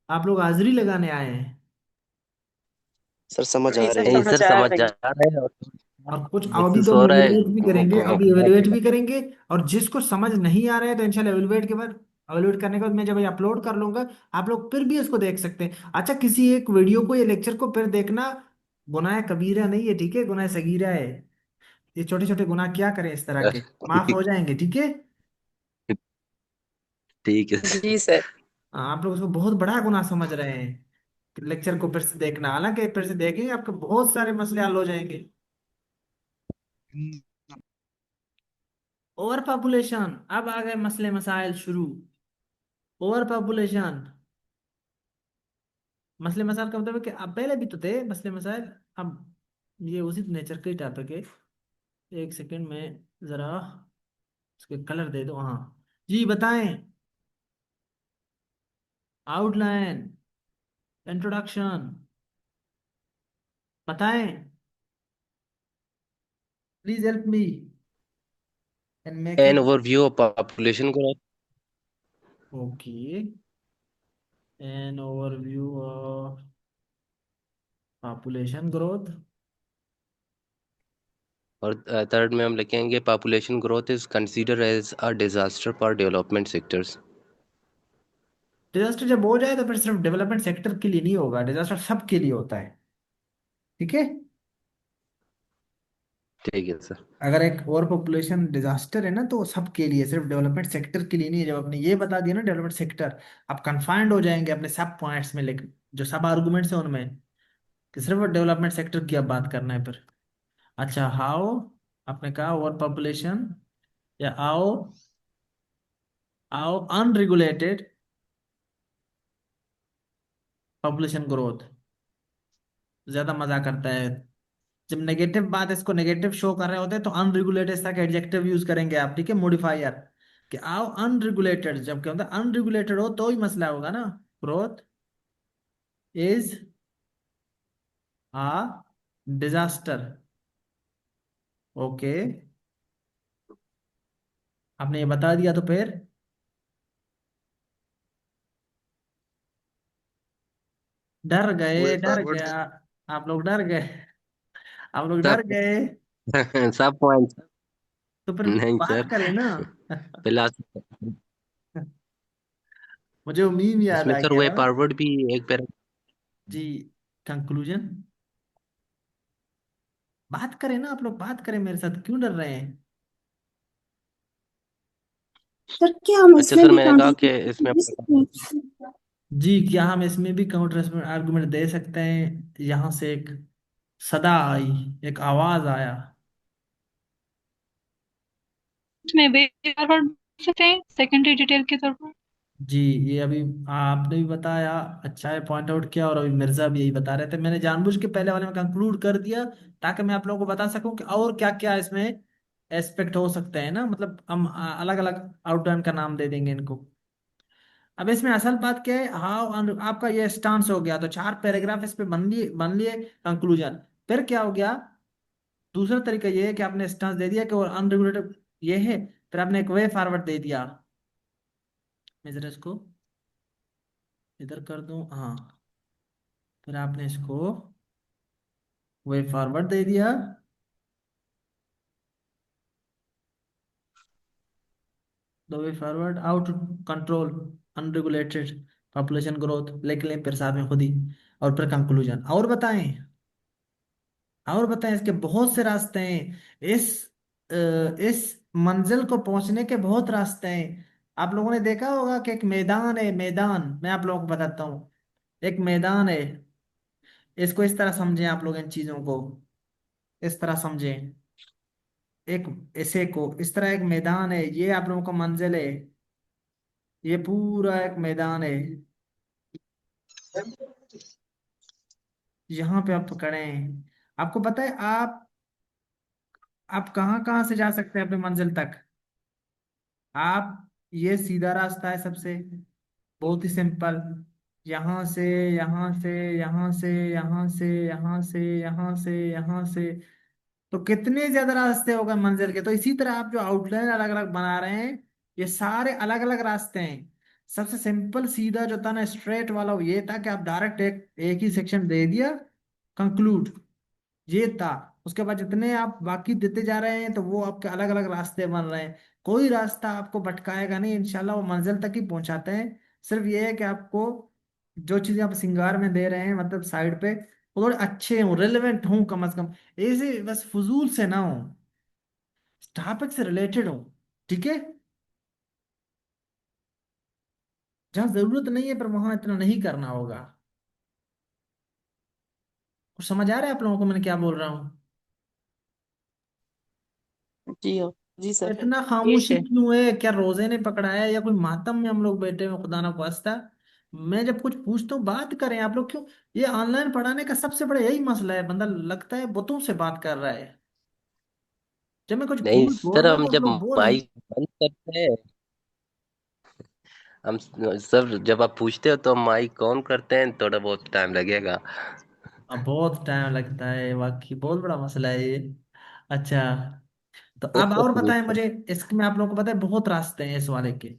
आप लोग हाजिरी लगाने आए हैं? सर समझ आ नहीं सर, रही नहीं है। सर, समझ आ समझ रही। जा रहा है और और कुछ अभी महसूस तो हम हो रहा है। एवेलुएट भी वो करेंगे, को अभी एवेलुएट भी करेंगे। और जिसको समझ नहीं आ रहा है तो इंशाल्लाह एवेलुएट के बाद, एवेलुएट करने के बाद मैं जब ये अपलोड कर लूंगा, आप लोग फिर भी इसको देख सकते हैं। अच्छा, किसी एक वीडियो को या लेक्चर को फिर देखना गुनाह कबीरा नहीं है, ठीक है, गुनाह सगीरा है। ये छोटे छोटे गुनाह क्या करें इस तरह के, माफ हो जाएंगे, ठीक है। ठीक है सर। जी सर। आप लोग उसको बहुत बड़ा गुनाह समझ रहे हैं लेक्चर को फिर से देखना, हालांकि फिर से देखेंगे आपके बहुत सारे मसले हल हो जाएंगे। ओवर पॉपुलेशन, अब आ गए मसले मसाइल शुरू। ओवर पॉपुलेशन, मसले मसाइल का मतलब है कि अब पहले भी तो थे मसले मसाइल, अब ये उसी नेचर के टॉपिक है। एक सेकंड में जरा उसके कलर दे दो, हाँ जी बताएं। आउटलाइन, इंट्रोडक्शन, बताएं, please help me in an making. Overview of population growth. Okay, an overview of population growth. और थर्ड में हम लिखेंगे population growth is consider as a disaster for development sectors. Disaster जब हो जाए तो फिर सिर्फ डेवलपमेंट सेक्टर के लिए नहीं होगा, डिजास्टर सबके लिए होता है, ठीक है। ठीक है सर। अगर एक ओवर पॉपुलेशन डिजास्टर है ना तो वो सबके लिए, सिर्फ डेवलपमेंट सेक्टर के लिए नहीं है। जब आपने ये बता दिया ना डेवलपमेंट सेक्टर, आप कंफाइंड हो जाएंगे अपने सब पॉइंट्स में, लेकिन जो सब आर्गुमेंट्स हैं उनमें, कि सिर्फ डेवलपमेंट सेक्टर की अब बात करना है फिर। अच्छा, हाउ, आपने कहा ओवर पॉपुलेशन, या आओ, आओ अनरेगुलेटेड पॉपुलेशन ग्रोथ ज्यादा मजा करता है। जब नेगेटिव बात, इसको नेगेटिव शो कर रहे होते हैं तो अनरेगुलेटेड तक एडजेक्टिव यूज करेंगे आप, ठीक है, मॉडिफायर। कि आओ अनरेगुलेटेड, जब क्या होता है अनरेगुलेटेड हो तो ही मसला होगा ना। Growth is a disaster. Okay, आपने ये बता दिया तो फिर डर वे गए, डर फॉरवर्ड गया, आप लोग डर गए, आप लोग डर सब गए। सब पॉइंट। तो फिर नहीं बात सर, करें ना। पहला मुझे वो मीम याद इसमें आ सर गया वे ना। फॉरवर्ड भी एक पैरा। जी, कंक्लूजन, बात करें ना, आप लोग बात करें मेरे साथ, क्यों डर रहे हैं? सर क्या हम अच्छा इसमें सर, भी मैंने कहा काउंटर कि इसमें दे सकते हैं? जी, क्या हम इसमें भी काउंटर आर्गुमेंट दे सकते हैं? यहां से एक सदा आई, एक आवाज आया। इसमें वे फॉरवर्ड कर सकते हैं सेकेंडरी डिटेल के तौर पर। जी, ये अभी आपने भी बताया, अच्छा है पॉइंट आउट किया, और अभी मिर्जा भी यही बता रहे थे। मैंने जानबूझ के पहले वाले में कंक्लूड कर दिया ताकि मैं आप लोगों को बता सकूं कि और क्या क्या इसमें एस्पेक्ट हो सकते हैं ना, मतलब हम अलग अलग आउटलाइन का नाम दे देंगे इनको। अब इसमें असल बात क्या है, हाउ, आपका ये स्टांस हो गया, तो 4 पैराग्राफ इस पे बन लिए कंक्लूजन। फिर क्या हो गया, दूसरा तरीका ये है कि आपने स्टांस दे दिया कि वो अनरेगुलेटेड ये है, फिर आपने एक वे फॉरवर्ड दे दिया। मैं जरा इसको इधर कर दूं, हाँ, फिर आपने इसको वे फॉरवर्ड दे दिया। The way forward out control unregulated population growth, लिख लें फिर साथ में खुद ही, और फिर कंक्लूजन। और बताएं, और बताएं, इसके बहुत से रास्ते हैं, इस मंजिल को पहुंचने के बहुत रास्ते हैं। आप लोगों ने देखा होगा कि एक मैदान है, मैदान, मैं आप लोगों को बताता हूँ। एक मैदान है, इसको इस तरह समझें, आप लोग इन चीजों को इस तरह समझें। एक ऐसे को इस तरह, एक मैदान है, ये आप लोगों का मंजिल है, ये पूरा एक मैदान है, यहाँ पे आप खड़े हैं। आपको पता है आप कहाँ कहाँ से जा सकते हैं अपने मंजिल तक? आप, ये सीधा रास्ता है सबसे, बहुत ही सिंपल, यहाँ से, यहाँ से, यहाँ से, यहाँ से, यहाँ से, यहाँ से, यहाँ से, तो कितने ज्यादा रास्ते हो गए मंजिल के। तो इसी तरह आप जो आउटलाइन अलग अलग बना रहे हैं, ये सारे अलग अलग रास्ते हैं। सबसे सिंपल सीधा जो था ना, स्ट्रेट वाला, वो ये था कि आप डायरेक्ट एक ही सेक्शन दे दिया, कंक्लूड, ये था। उसके बाद जितने आप बाकी देते जा रहे हैं तो वो आपके अलग अलग रास्ते बन रहे हैं। कोई रास्ता आपको भटकाएगा नहीं, इंशाल्लाह वो मंजिल तक ही पहुंचाते हैं। सिर्फ ये है कि आपको जो चीजें आप सिंगार में दे रहे हैं, मतलब साइड पे, वो थोड़े अच्छे हों, रेलेवेंट हों कम से कम। ऐसे बस फजूल से ना हो, टॉपिक से रिलेटेड हो। ठीक है, जहाँ जरूरत नहीं है पर वहां इतना नहीं करना होगा। कुछ समझ आ रहा है आप लोगों को मैं क्या बोल रहा हूँ? जी हो, जी तो सर। इतना ठीक खामोशी है। क्यों है? क्या रोजे ने पकड़ा है या कोई मातम में हम लोग बैठे हैं? खुदा ना वास्ता, मैं जब कुछ पूछता हूँ बात करें आप लोग क्यों? ये ऑनलाइन पढ़ाने का सबसे बड़ा यही मसला है, बंदा लगता है बुतों से बात कर रहा है। जब मैं कुछ नहीं फूल बोल सर, रहा हूँ हम तो आप जब लोग बोल नहीं। माइक बंद करते हैं, हम सर जब आप पूछते हो तो हम माइक ऑन करते हैं, थोड़ा बहुत टाइम लगेगा। अब बहुत टाइम लगता है, वाकई बहुत बड़ा मसला है ये। अच्छा, तो अब और जी बताएं सर। मुझे, इसमें आप लोगों को पता है बहुत रास्ते हैं इस वाले के।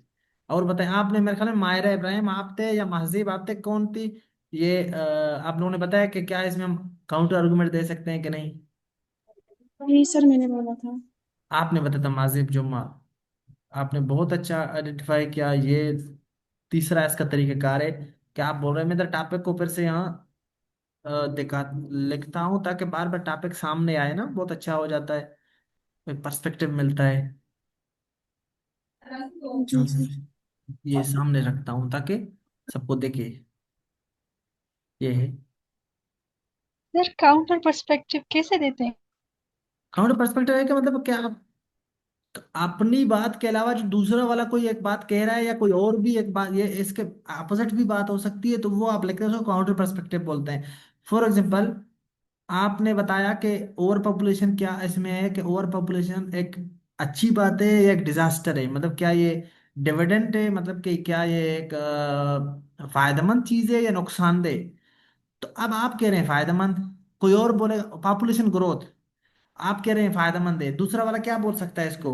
और बताएं, आपने मेरे ख्याल में मायरा इब्राहिम आप थे या महजीब आप थे, कौन थी ये? आप लोगों ने बताया कि क्या इसमें हम काउंटर आर्गुमेंट दे सकते हैं कि नहीं? नहीं सर, मैंने बोला था। आपने बताया था महजीब जुम्मा। आपने बहुत अच्छा आइडेंटिफाई किया। ये तीसरा इसका तरीकाकार है कि आप बोल रहे हैं, मैं इधर टॉपिक को फिर से यहाँ दिखा लिखता हूँ ताकि बार बार टॉपिक सामने आए ना, बहुत अच्छा हो जाता है, पर्सपेक्टिव मिलता है। जी सर। ये सामने रखता हूँ ताकि सबको दिखे। ये है। सर काउंटर पर्सपेक्टिव कैसे देते हैं? काउंटर पर्सपेक्टिव है कि मतलब क्या, आप अपनी बात के अलावा जो दूसरा वाला कोई एक बात कह रहा है या कोई और भी एक बात, ये इसके अपोजिट भी बात हो सकती है, तो वो आप लिखते हैं, उसको काउंटर पर्सपेक्टिव बोलते हैं। फॉर एग्जाम्पल, आपने बताया कि ओवर पॉपुलेशन क्या इसमें है, कि ओवर पॉपुलेशन एक अच्छी बात है या एक डिजास्टर है? मतलब क्या ये डिविडेंड है, मतलब कि क्या ये एक फायदेमंद चीज है या नुकसानदेह? तो अब आप कह रहे हैं फायदेमंद, कोई और बोलेगा पॉपुलेशन ग्रोथ, आप कह रहे हैं फायदेमंद है, दूसरा वाला क्या बोल सकता है इसको?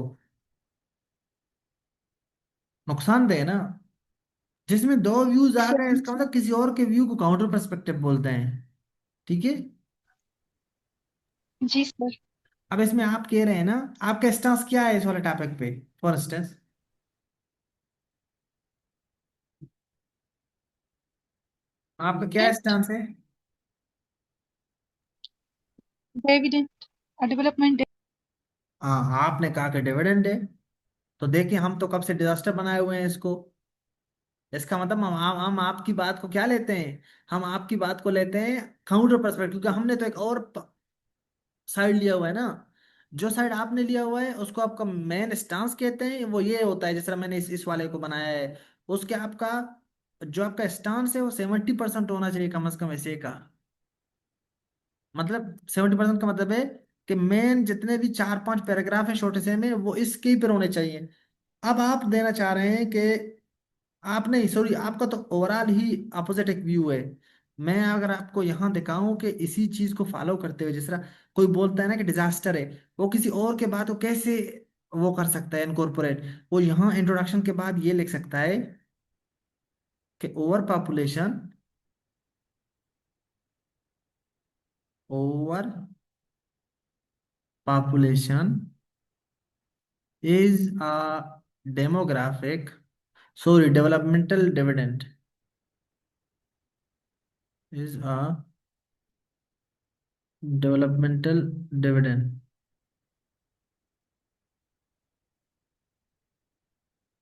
नुकसानदेह है ना। जिसमें दो व्यूज आ गए, इसका मतलब किसी और के व्यू को काउंटर पर्सपेक्टिव बोलते हैं। ठीक है। जी सर। अब इसमें आप कह रहे हैं ना, आपका स्टांस क्या है इस वाले टॉपिक पे? फॉर इंस्टेंस, आपका क्या स्टांस है? Dividend, development. हाँ, आपने कहा कि डिविडेंड है। तो देखिए, हम तो कब से डिजास्टर बनाए हुए हैं इसको। इसका मतलब हम आपकी बात को क्या लेते हैं? हम आपकी बात को लेते हैं काउंटर पर्सपेक्टिव, क्योंकि हमने तो एक और साइड लिया हुआ है ना। जो साइड आपने लिया हुआ है उसको आपका मेन स्टांस कहते हैं, वो ये होता है जिस तरह मैंने इस वाले को बनाया है। उसके आपका जो आपका स्टांस है वो 70% होना चाहिए कम से कम ऐसे का। मतलब 70% का मतलब है कि मेन जितने भी चार पांच पैराग्राफ है छोटे से में, वो इसके ही पर होने चाहिए। अब आप देना चाह रहे हैं कि आप नहीं, सॉरी, आपका तो ओवरऑल ही अपोजिट एक व्यू है। मैं अगर आपको यहाँ दिखाऊं कि इसी चीज को फॉलो करते हुए, जिस तरह कोई बोलता है ना कि डिजास्टर है, वो किसी और के बात को कैसे वो कर सकता है इनकॉर्पोरेट? वो यहाँ इंट्रोडक्शन के बाद ये लिख सकता है कि over population is a demographic, sorry, developmental dividend is a developmental dividend.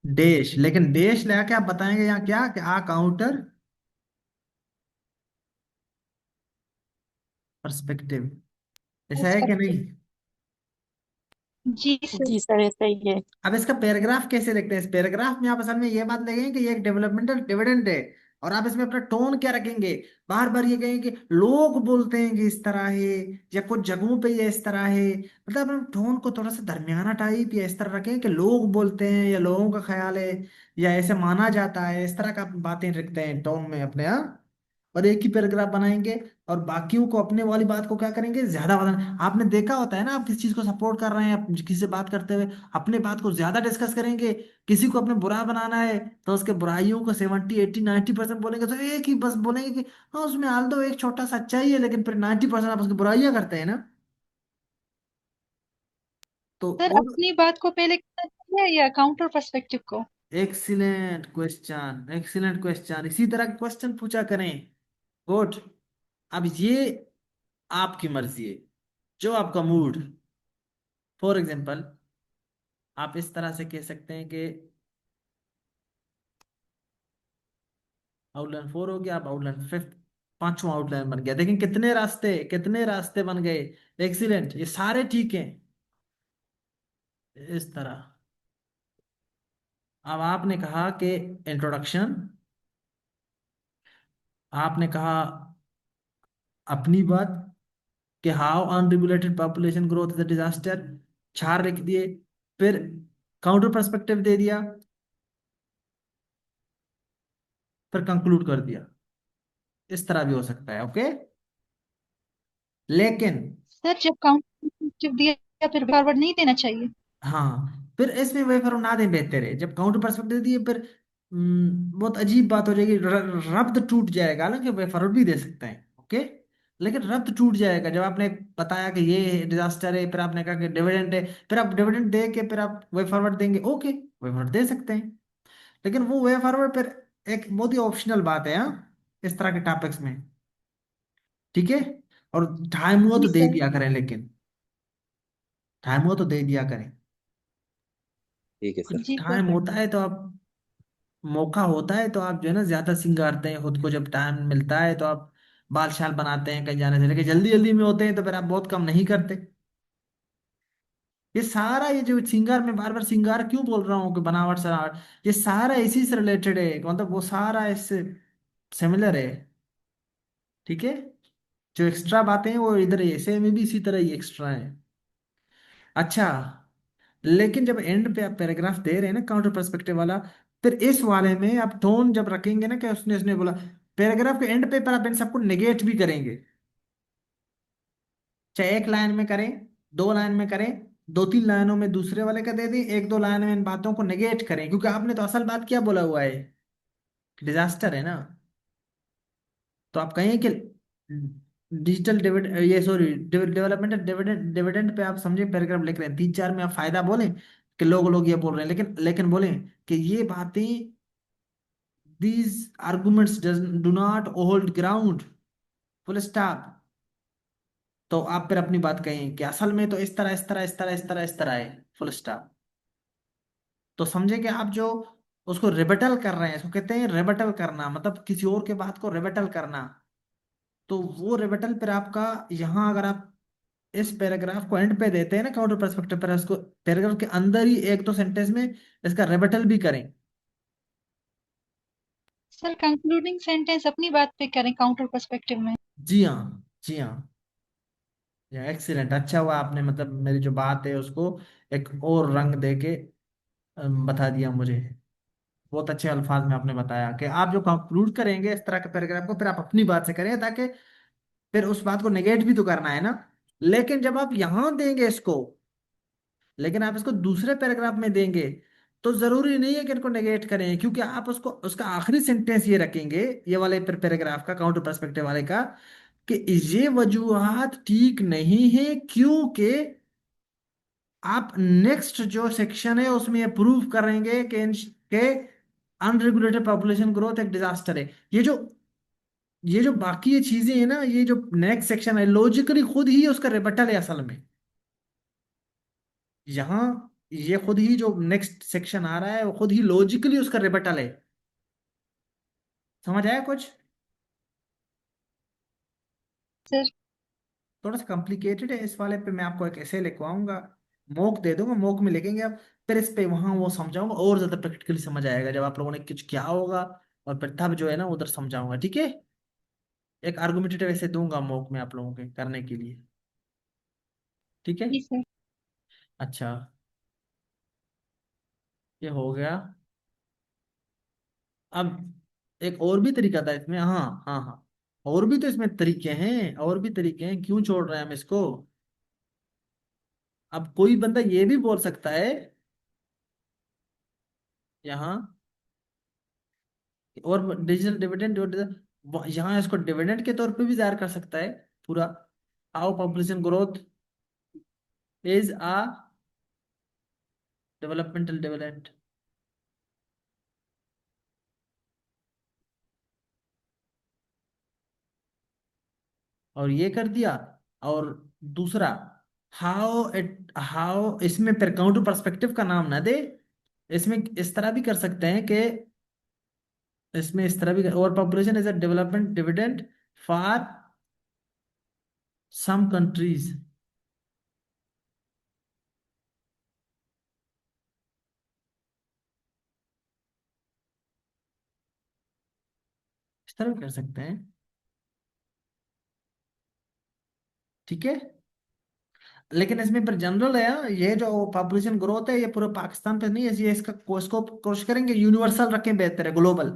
देश, लेकिन देश लगा के आप बताएंगे यहाँ क्या कि आ काउंटर पर्सपेक्टिव, ऐसा है कि नहीं? जी सर। जी सर, ऐसा ही है। अब इसका पैराग्राफ कैसे लिखते हैं? इस पैराग्राफ में आप असल में ये बात लिखेंगे कि ये एक डेवलपमेंटल डिविडेंड है। और आप इसमें अपना टोन क्या रखेंगे? बार बार ये कहेंगे कि लोग बोलते हैं कि इस तरह है, या कुछ जगहों पे ये इस तरह है। मतलब अपने टोन को थोड़ा सा दरमियाना टाइप या इस तरह रखें कि लोग बोलते हैं या लोगों का ख्याल है या ऐसे माना जाता है, इस तरह का आप बातें रखते हैं टोन में अपने, हाँ। और एक ही पैराग्राफ बनाएंगे, और बाकियों को अपने वाली बात को क्या करेंगे, ज्यादा बताना। आपने देखा होता है ना, आप किसी चीज को सपोर्ट कर रहे हैं, आप किसी से बात करते हुए अपने बात को ज्यादा डिस्कस करेंगे। किसी को अपने बुरा बनाना है तो उसके बुराइयों को 70 80 90% बोलेंगे, तो एक ही बस बोलेंगे कि हाँ उसमें हाल दो एक छोटा सच्चाई है, लेकिन फिर 90% आप उसकी बुराइयां करते हैं ना। तो सर और अपनी बात को पहले करना चाहिए या काउंटर पर्सपेक्टिव को? एक्सीलेंट क्वेश्चन, एक्सीलेंट क्वेश्चन, इसी तरह के क्वेश्चन पूछा करें। गुड। अब ये आपकी मर्जी है, जो आपका मूड। फॉर एग्जाम्पल, आप इस तरह से कह सकते हैं कि आउटलाइन 4 हो गया, अब आउटलाइन फिफ्थ, पांचवा आउटलाइन बन गया। देखें कितने रास्ते बन गए। एक्सीलेंट, ये सारे ठीक हैं। इस तरह अब आपने कहा कि इंट्रोडक्शन, आपने कहा अपनी बात कि how unregulated population growth is a disaster, चार लिख दिए। फिर काउंटर पर्सपेक्टिव दे दिया, फिर कंक्लूड कर दिया। इस तरह भी हो सकता है, ओके। लेकिन सर जब काउंटर पर्सपेक्टिव दिया फिर फॉरवर्ड नहीं देना चाहिए? हाँ, फिर इसमें वे फॉरवर्ड ना दें बेहतर है। जब काउंटर पर्सपेक्टिव दिए फिर बहुत अजीब बात हो जाएगी, रब्त टूट जाएगा। हालांकि वे फॉरवर्ड भी दे सकते हैं, ओके, लेकिन रब्त टूट जाएगा जब आपने बताया कि ये डिजास्टर है, फिर आपने कहा कि डिविडेंड है, फिर आप डिविडेंड दे के फिर आप वे फॉरवर्ड देंगे, ओके वे फॉरवर्ड दे सकते हैं। लेकिन वो वे फॉरवर्ड फिर एक बहुत ही ऑप्शनल बात है, हाँ, इस तरह के टॉपिक्स में, ठीक है। और टाइम हुआ जी तो दे सर। दिया करें, लेकिन टाइम हुआ तो दे दिया करें। ठीक है कुछ सर। जी सर। टाइम होता है तो आप, मौका होता है तो आप जो है ना ज्यादा सिंगारते हैं खुद को। जब टाइम मिलता है तो आप बाल शाल बनाते हैं कहीं जाने से, लेकिन जल्दी जल्दी में होते हैं तो फिर आप बहुत कम नहीं करते। ये सारा, ये जो सिंगार, में बार बार सिंगार क्यों बोल रहा हूँ कि बनावट सरावट, ये सारा इसी से रिलेटेड है, मतलब वो सारा इससे सिमिलर है, ठीक है। जो एक्स्ट्रा बातें हैं वो इधर है, ऐसे में भी इसी तरह ही एक्स्ट्रा है। अच्छा, लेकिन जब एंड पे आप पैराग्राफ दे रहे हैं ना काउंटर पर्सपेक्टिव वाला, फिर इस वाले में आप टोन जब रखेंगे ना कि उसने उसने बोला, पैराग्राफ के एंड पे पर आप इन सबको नेगेट भी करेंगे। चाहे एक लाइन में करें, दो लाइन में करें, दो तीन लाइनों में दूसरे वाले का दे दें, एक दो लाइन में इन बातों को नेगेट करें, क्योंकि आपने तो असल बात क्या बोला हुआ है, डिजास्टर है ना। तो आप कहें कि डिजिटल डिविडेंड, ये sorry, development dividend, dividend pay आप समझे पैराग्राफ लिख रहे हैं, तीन चार में आप फायदा बोलें कि लोग लोग ये बोल रहे हैं, लेकिन बोलें कि ये बातें, these arguments do not hold ground, full stop. तो आप फिर अपनी बात कहें कि असल में तो इस तरह इस तरह इस तरह इस तरह इस तरह है, फुल स्टॉप। तो समझे कि आप जो उसको रिबटल कर रहे हैं, इसको कहते हैं रिबटल करना, मतलब किसी और के बात को रिबटल करना। तो वो रिबटल पर आपका, यहाँ अगर आप इस पैराग्राफ को एंड पे देते हैं ना काउंटर पर्सपेक्टिव पर, इसको पैराग्राफ के अंदर ही एक दो सेंटेंस में इसका रिबटल भी करें। सर कंक्लूडिंग सेंटेंस अपनी बात पे करें काउंटर पर्सपेक्टिव में? जी हाँ, जी हाँ, एक्सीलेंट। अच्छा हुआ आपने मतलब मेरी जो बात है उसको एक और रंग दे के बता दिया मुझे। बहुत अच्छे अल्फाज में आपने बताया कि आप जो कंक्लूड करेंगे इस तरह के पैराग्राफ को, फिर आप अपनी बात से करें, ताकि फिर उस बात को नेगेट भी तो करना है ना। लेकिन जब आप यहां देंगे इसको, लेकिन आप इसको दूसरे पैराग्राफ में देंगे, तो जरूरी नहीं है कि इनको नेगेट करें, क्योंकि आप उसको, उसका आखिरी सेंटेंस ये रखेंगे, ये वाले पैराग्राफ का काउंटर पर्सपेक्टिव वाले का, कि ये वजूहात ठीक नहीं है क्योंकि आप नेक्स्ट जो सेक्शन है उसमें ये प्रूव करेंगे कि के अनरेगुलेटेड पॉपुलेशन ग्रोथ एक डिजास्टर है। ये जो बाकी ये चीजें हैं ना, ये जो नेक्स्ट सेक्शन है, लॉजिकली खुद ही उसका रिबटल है असल में। यहाँ ये खुद ही जो नेक्स्ट सेक्शन आ रहा है वो खुद ही लॉजिकली उसका रिबटल है। समझ आया कुछ? सर थोड़ा सा कॉम्प्लिकेटेड है, इस वाले पे मैं आपको एक ऐसे लिखवाऊंगा, मोक दे दूंगा, मोक में लिखेंगे आप, फिर इस पे वहां वो समझाऊंगा, और ज्यादा प्रैक्टिकली समझ आएगा जब आप लोगों ने कुछ किया होगा, और फिर तब जो है ना उधर समझाऊंगा, ठीक है। एक आर्गुमेंटेटिव ऐसे दूंगा मोक में आप लोगों के करने के लिए, ठीक है। जी सर। अच्छा, ये हो गया। अब एक और भी तरीका था इसमें, हाँ हाँ हाँ, और भी तो इसमें तरीके हैं, और भी तरीके हैं, क्यों छोड़ रहे हैं हम इसको। अब कोई बंदा ये भी बोल सकता है यहाँ, और डिजिटल डिविडेंड, यहाँ इसको डिविडेंड के तौर पे भी जाहिर कर सकता है पूरा। How population growth is a developmental dividend. और ये कर दिया। और दूसरा, हाउ इसमें पर काउंटर पर्सपेक्टिव का नाम ना दे। इसमें इस तरह भी कर सकते हैं कि, इसमें इस तरह भी, और population is a development dividend for some countries. इस तरह भी कर सकते हैं। ठीक है। लेकिन इसमें पर जनरल है, ये जो पॉपुलेशन ग्रोथ है ये पूरे पाकिस्तान पे नहीं है, ये इसका स्कोप कोशिश करेंगे यूनिवर्सल रखें, बेहतर है, ग्लोबल।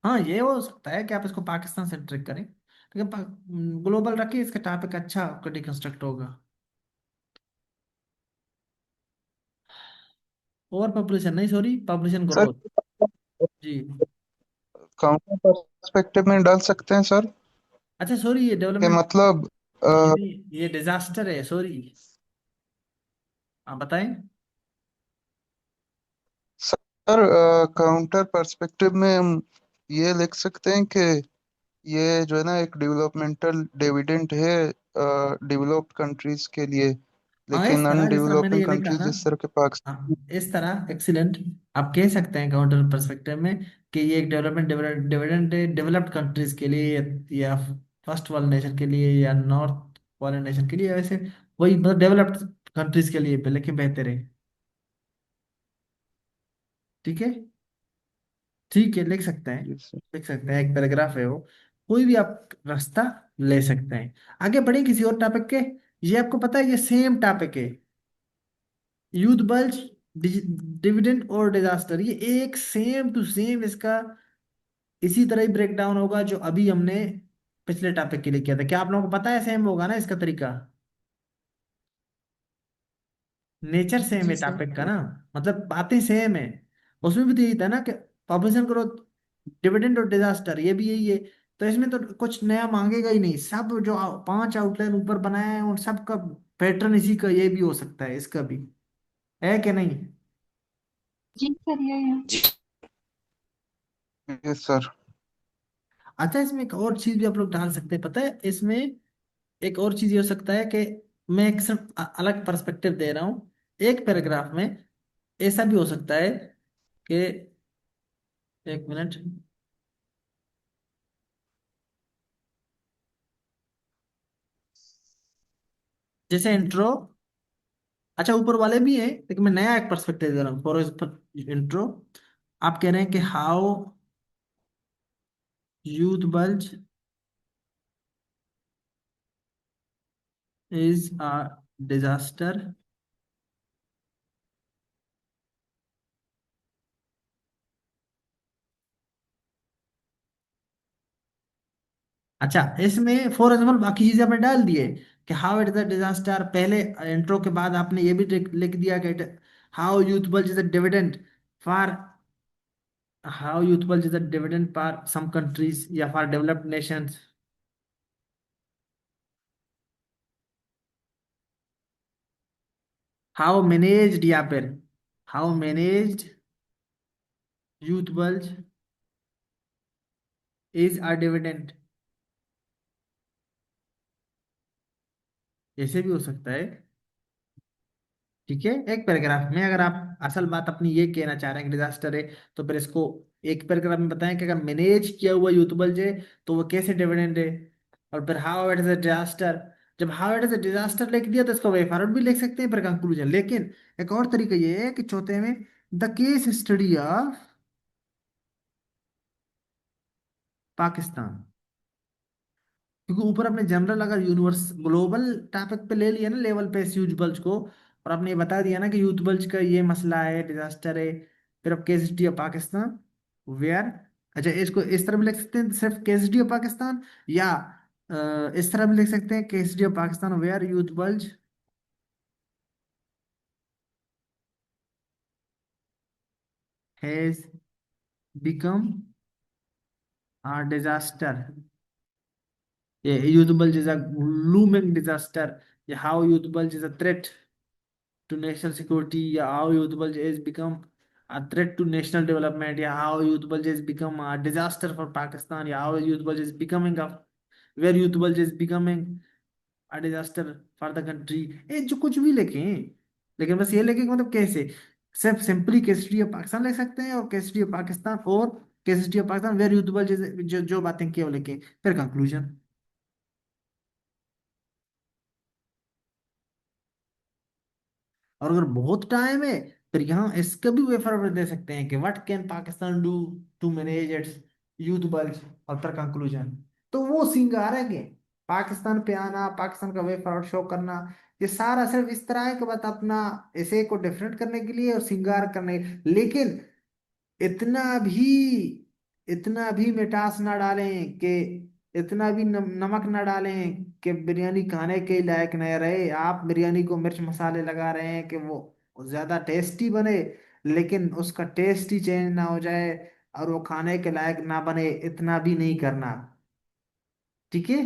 हाँ, ये हो सकता है कि आप इसको पाकिस्तान सेंट्रिक करें, लेकिन ग्लोबल रखिए, इसका टॉपिक अच्छा आपका डिकंस्ट्रक्ट होगा। ओवर पॉपुलेशन नहीं, सॉरी, पॉपुलेशन सर ग्रोथ। जी। काउंटर पर्सपेक्टिव में डाल सकते हैं सर, अच्छा सॉरी, ये कि डेवलपमेंट, मतलब ये अ, नहीं, ये डिजास्टर है, सॉरी। आप बताएं। सर काउंटर पर्सपेक्टिव में हम ये लिख सकते हैं कि ये जो है ना एक डेवलपमेंटल डिविडेंड है डेवलप्ड कंट्रीज के लिए, हाँ, इस लेकिन तरह, जिस तरह मैंने अनडेवलप्ड ये लिखा कंट्रीज ना। जिस तरह के पाकिस्तान। हाँ, इस तरह एक्सीलेंट। आप कह सकते हैं काउंटर पर्सपेक्टिव में कि ये एक डेवलपमेंट डिविडेंड है डेवलप्ड कंट्रीज के लिए, या फर्स्ट वर्ल्ड नेशन के लिए, या नॉर्थ वाले नेशन के लिए, वैसे वही मतलब डेवलप्ड कंट्रीज के लिए लेकिन बेहतर है। ठीक है। ठीक है, लिख सकते हैं। जी सर। लिख सकते हैं, एक पैराग्राफ है वो। कोई भी आप रास्ता ले सकते हैं। आगे बढ़े किसी और टॉपिक के। ये आपको पता है, ये सेम टॉपिक है, यूथ बल्ज, डिविडेंड और डिजास्टर, ये एक सेम टू सेम इसका इसी तरह ही ब्रेक डाउन होगा जो अभी हमने पिछले टॉपिक के लिए किया था। क्या आप लोगों को पता है सेम होगा ना इसका तरीका। नेचर सेम है जी सर। टॉपिक का ना, मतलब बातें सेम है। उसमें भी तो यही था ना कि पॉपुलेशन ग्रोथ, डिविडेंड और डिजास्टर, ये भी यही है। तो इसमें तो कुछ नया मांगेगा ही नहीं, सब जो 5 आउटलाइन ऊपर बनाए हैं उन सब का पैटर्न इसी का, ये भी हो सकता है इसका भी, है कि नहीं। जी सर, ये है। जी। Yes sir. अच्छा, इसमें एक और चीज भी आप लोग डाल सकते हैं, पता है इसमें एक और चीज ये हो सकता है कि मैं एक सिर्फ अलग पर्सपेक्टिव दे रहा हूँ एक पैराग्राफ में। ऐसा भी हो सकता है कि, एक मिनट, जैसे इंट्रो, अच्छा ऊपर वाले भी हैं लेकिन मैं नया एक पर्सपेक्टिव दे रहा हूँ फॉर इंट्रो। आप कह रहे हैं कि how youth bulge is a disaster. अच्छा, इसमें फॉर एग्जाम्पल बाकी चीजें आपने डाल दिए कि how it is a disaster, पहले इंट्रो के बाद आपने ये भी लिख दिया कि how youth bulge is a dividend for, how youth bulge is a dividend for some countries या for developed nations. How managed, या फिर how managed youth bulge is a dividend, ऐसे भी हो सकता है। ठीक है, एक पैराग्राफ में अगर आप असल बात अपनी ये कहना चाह रहे हैं कि डिजास्टर है, तो फिर इसको एक पैराग्राफ में बताएं कि अगर मैनेज किया हुआ यूथबल है तो वो कैसे डिविडेंड है। और फिर how it is a disaster, जब how it is a disaster लिख दिया तो इसको वे फॉरवर्ड भी लिख सकते हैं फिर कंक्लूजन। लेकिन एक और तरीका ये है कि चौथे में, the case study of Pakistan, क्योंकि ऊपर अपने जनरल अगर यूनिवर्स ग्लोबल टॉपिक पे ले लिया ना लेवल पे इस यूथ बल्ज को, और आपने ये बता दिया ना कि यूथ बल्ज का ये मसला है, डिजास्टर है, फिर अब case study of Pakistan, where अच्छा, इसको इस तरह भी लिख सकते हैं सिर्फ केसडी ऑफ पाकिस्तान, या इस तरह भी लिख सकते हैं case study of Pakistan where youth bulge has become a disaster. A youth bulge is a looming disaster. Yeah, how youth bulge is a threat to national security. Yeah, how youth bulge has become a threat to national development. Yeah, how youth bulge has become a disaster for Pakistan. Yeah, how youth bulge is becoming a where youth bulge is becoming a disaster for the country. ये जो कुछ भी लिखें, लेकिन बस ये लिखें कि मतलब कैसे, सिर्फ सिंपली केसरी ऑफ पाकिस्तान लिख सकते हैं, और केसरी ऑफ पाकिस्तान और केसरी ऑफ पाकिस्तान वेर यूथबल जो जो बातें की वो लिखें, फिर कंक्लूजन। और अगर बहुत टाइम है, फिर यहाँ इसका भी वे फॉरवर्ड दे सकते हैं कि what can Pakistan do to manage its youth bulge, और फिर कंक्लूजन। तो वो सिंगार है कि पाकिस्तान पे आना, पाकिस्तान का वे फॉरवर्ड शो करना, ये सारा सिर्फ इस तरह है कि बस अपना ऐसे को डिफरेंट करने के लिए और सिंगार करने, लेकिन इतना भी इतना भी मिठास ना डालें कि इतना भी नमक ना डालें कि बिरयानी खाने के लायक नहीं रहे। आप बिरयानी को मिर्च मसाले लगा रहे हैं कि वो ज्यादा टेस्टी बने, लेकिन उसका टेस्ट ही चेंज ना हो जाए और वो खाने के लायक ना बने, इतना भी नहीं करना। ठीक है,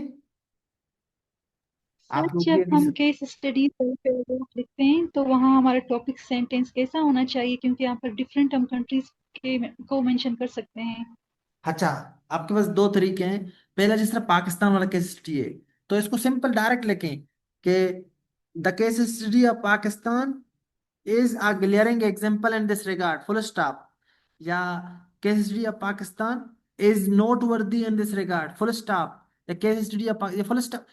सर आप लोग जब ये हम नहीं। केस स्टडी लिखते हैं तो वहाँ हमारा टॉपिक सेंटेंस कैसा होना चाहिए, क्योंकि यहाँ पर डिफरेंट हम कंट्रीज के को मेंशन कर सकते हैं। अच्छा, आपके पास दो तरीके हैं। पहला, जिस तरह पाकिस्तान वाला केस स्टडी है, तो इसको सिंपल डायरेक्ट लिखें कि the case study of Pakistan is a glaring example in this regard, full stop. या case study of Pakistan is noteworthy in this regard, full stop. The case study of ये full stop,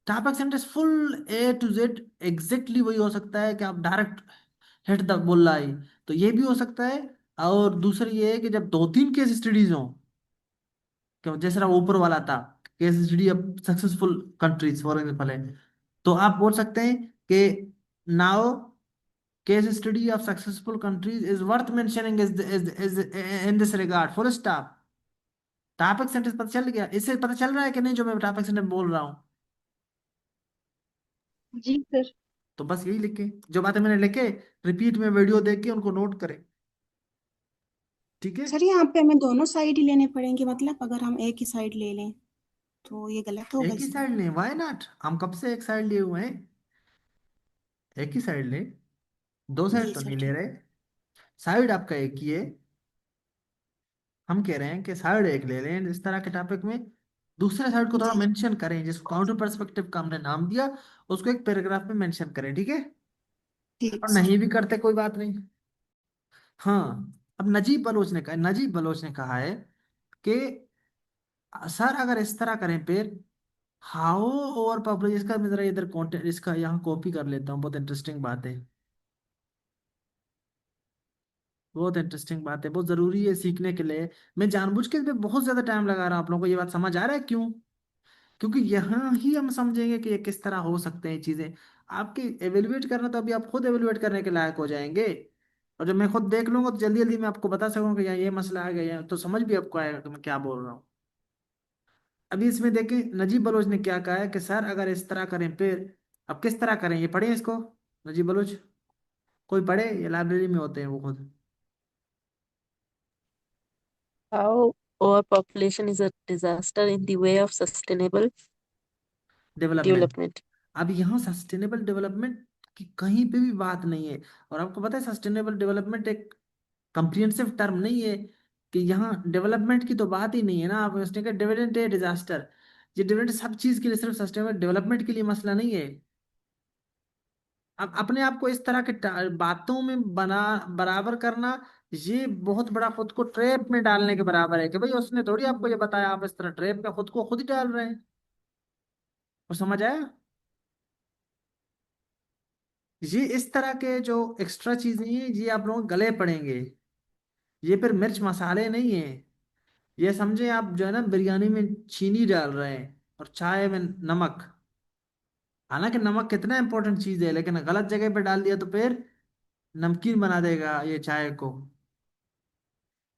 topic sentence full A to Z exactly वही हो सकता है कि आप direct hit the bull लाई, तो ये भी हो सकता है। और दूसरी ये है कि जब दो तीन केस स्टडीज हों, क्यों जिस तरह ऊपर वाला था case study of successful countries for example है, तो आप बोल सकते हैं कि now case study of successful countries is worth mentioning is in this regard, full stop। Topic sentence पता चल गया, इससे पता चल रहा है कि नहीं जो मैं टॉपिक सेंटेंस बोल रहा हूँ। जी सर। तो बस यही लिखे, जो बातें मैंने लिखे रिपीट में वीडियो देख के उनको नोट करें। ठीक है, सर यहाँ पे हमें दोनों साइड ही लेने पड़ेंगे, मतलब अगर हम एक ही साइड ले लें तो ये गलत होगा एक ही इसमें। साइड लें, व्हाई नॉट, हम कब से एक साइड लिए हुए हैं, एक ही साइड लें, दो साइड जी तो सर नहीं ले ठीक। रहे। साइड आपका एक ही है, हम कह रहे हैं कि साइड एक ले लें इस तरह के टॉपिक में, दूसरे साइड को थोड़ा जी मेंशन करें, जिसको काउंटर पर्सपेक्टिव का हमने नाम दिया, उसको एक पैराग्राफ में मेंशन करें। ठीक है, ठीक और सर। नहीं भी करते कोई बात नहीं। हाँ, अब नजीब बलोच ने कहा है कि सर अगर इस तरह करें फिर हाउ ओवर पॉपुलेशन, इसका मैं जरा इधर कंटेंट इसका यहाँ कॉपी कर लेता हूँ, बहुत इंटरेस्टिंग बात है, बहुत इंटरेस्टिंग बात है, बहुत जरूरी है सीखने के लिए। मैं जानबूझ के इस पे बहुत ज्यादा टाइम लगा रहा हूँ, आप लोगों को ये बात समझ आ रहा है क्यों? क्योंकि यहाँ ही हम समझेंगे कि ये किस तरह हो सकते हैं चीजें। आपके एवेल्युएट करना तो अभी आप खुद एवेल्युएट करने के लायक हो जाएंगे, और जब मैं खुद देख लूंगा तो जल्दी जल्दी मैं आपको बता सकूंगा कि यहाँ ये मसला आ गया है, तो समझ भी आपको आएगा कि मैं क्या बोल रहा हूँ। अभी इसमें देखें नजीब बलोच ने क्या कहा है कि सर अगर इस तरह करें फिर, अब किस तरह करें ये पढ़ें इसको, नजीब बलोच कोई पढ़े, ये लाइब्रेरी में होते हैं वो खुद। How overpopulation is a disaster in the way of sustainable development, development. अब यहाँ सस्टेनेबल डेवलपमेंट की कहीं पे भी बात नहीं है। और आपको पता है सस्टेनेबल डेवलपमेंट एक कंप्रिहेंसिव टर्म नहीं है, कि यहाँ डेवलपमेंट की तो बात ही नहीं है ना। आप उसने कहा डिविडेंड है डिजास्टर, ये डिविडेंड सब चीज के लिए, सिर्फ सस्टेनेबल डेवलपमेंट के लिए मसला नहीं है। अब अपने आप को इस तरह के बातों में बना बराबर करना, ये बहुत बड़ा खुद को ट्रैप में डालने के बराबर है, कि भाई उसने थोड़ी आपको ये बताया, आप इस तरह ट्रैप में खुद को खुद ही डाल रहे हैं। और समझ आया, ये इस तरह के जो एक्स्ट्रा चीजें हैं ये आप लोगों को गले पड़ेंगे, ये फिर मिर्च मसाले नहीं है। ये समझे आप जो है ना बिरयानी में चीनी डाल रहे हैं और चाय में नमक, हालांकि नमक कितना इंपॉर्टेंट चीज है, लेकिन गलत जगह पे डाल दिया तो फिर नमकीन बना देगा ये चाय को।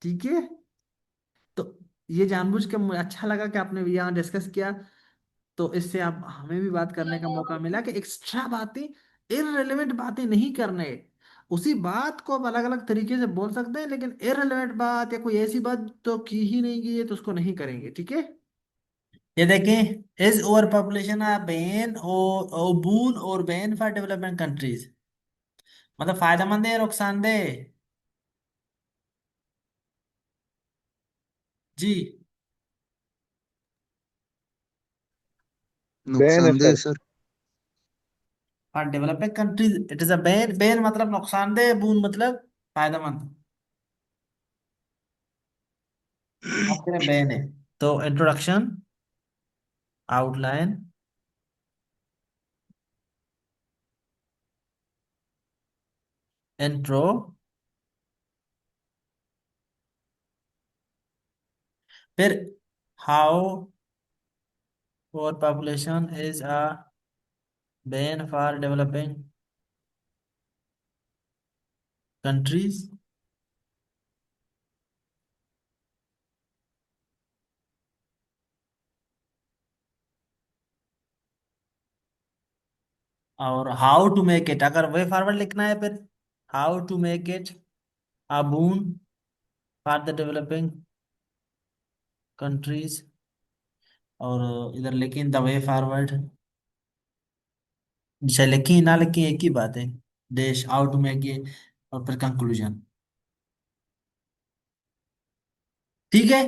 ठीक है, तो ये जानबूझ के मुझे अच्छा लगा कि आपने यहाँ डिस्कस किया, तो इससे आप हमें भी बात करने का मौका मिला कि एक्स्ट्रा बातें, इररिलेवेंट बातें नहीं करने। उसी बात को आप अलग अलग तरीके से बोल सकते हैं, लेकिन इररिलेवेंट बात या कोई ऐसी बात तो की ही नहीं गई है तो उसको नहीं करेंगे, ठीक है। ये देखें, is over population a Ben और बून और बेन फॉर डेवलपमेंट कंट्रीज, मतलब फायदेमंद है या नुकसानदेह? जी। बैन है नुकसानदेह sir. Sir. For developing countries it is a Ben, Ben मतलब नुकसानदेह, बून मतलब फायदेमंद। आप कह रहे हैं बेन है, तो इंट्रोडक्शन, आउटलाइन, इंट्रो, फिर how over population is a bane for developing countries, और हाउ टू मेक इट, अगर वे फॉरवर्ड लिखना है फिर how to make it a boon for the developing countries, और इधर लेकिन द वे फॉरवर्ड, चाहे लिखी ना लिखी एक ही बात है, देश हाउ टू मेक ये, और फिर कंक्लूजन, ठीक है।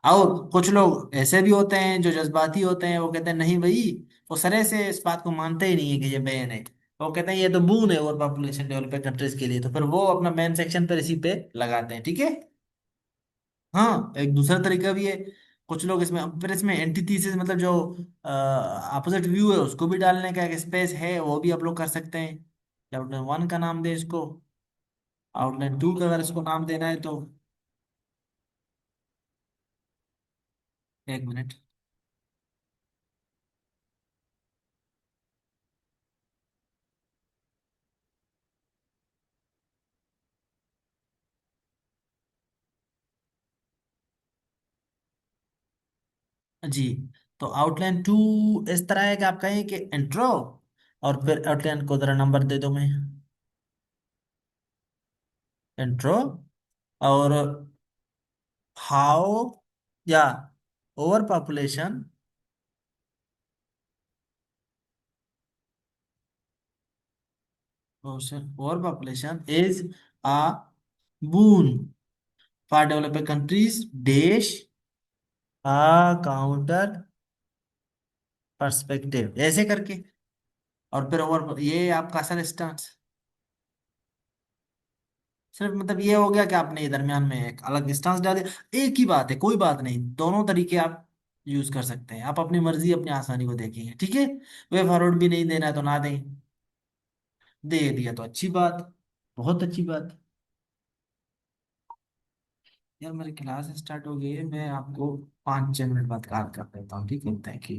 और कुछ लोग ऐसे भी होते हैं जो जज्बाती होते हैं, वो कहते हैं नहीं भाई, वो सरे से इस बात को मानते ही नहीं है कि ये बैन है, वो कहते हैं ये तो बून है ओवर पॉपुलेशन डेवलपिंग कंट्रीज के लिए, तो फिर वो अपना मेन सेक्शन पर इसी पे लगाते हैं, ठीक है। हाँ, एक दूसरा तरीका भी है, कुछ लोग इसमें फिर इसमें एंटीथीसिस मतलब जो अपोजिट व्यू है उसको भी डालने का एक स्पेस है, वो भी आप लोग कर सकते हैं। आउटलाइन वन का नाम दे इसको, आउटलाइन टू का अगर इसको नाम देना है तो, एक मिनट। जी, तो आउटलाइन टू इस तरह है कि आप कहें कि इंट्रो, और फिर आउटलाइन को जरा नंबर दे दो मैं, इंट्रो, और हाउ, या over population, over population is a boon for developing countries देश, आ काउंटर पर्सपेक्टिव, ऐसे करके, और फिर ओवर, ये आपका असल स्टांस, सिर्फ मतलब ये हो गया कि आपने ये दरमियान में एक अलग स्टांस डाल दिया, एक ही बात है, कोई बात नहीं, दोनों तरीके आप यूज कर सकते हैं, आप अपनी मर्जी अपनी आसानी को देखेंगे, ठीक है। वे फॉरवर्ड भी नहीं देना है तो ना दें, दे दिया तो अच्छी बात, बहुत अच्छी बात। यार मेरी क्लास स्टार्ट हो गई है, मैं आपको 5-6 मिनट बाद कॉल कर देता हूँ, ठीक है, थैंक यू।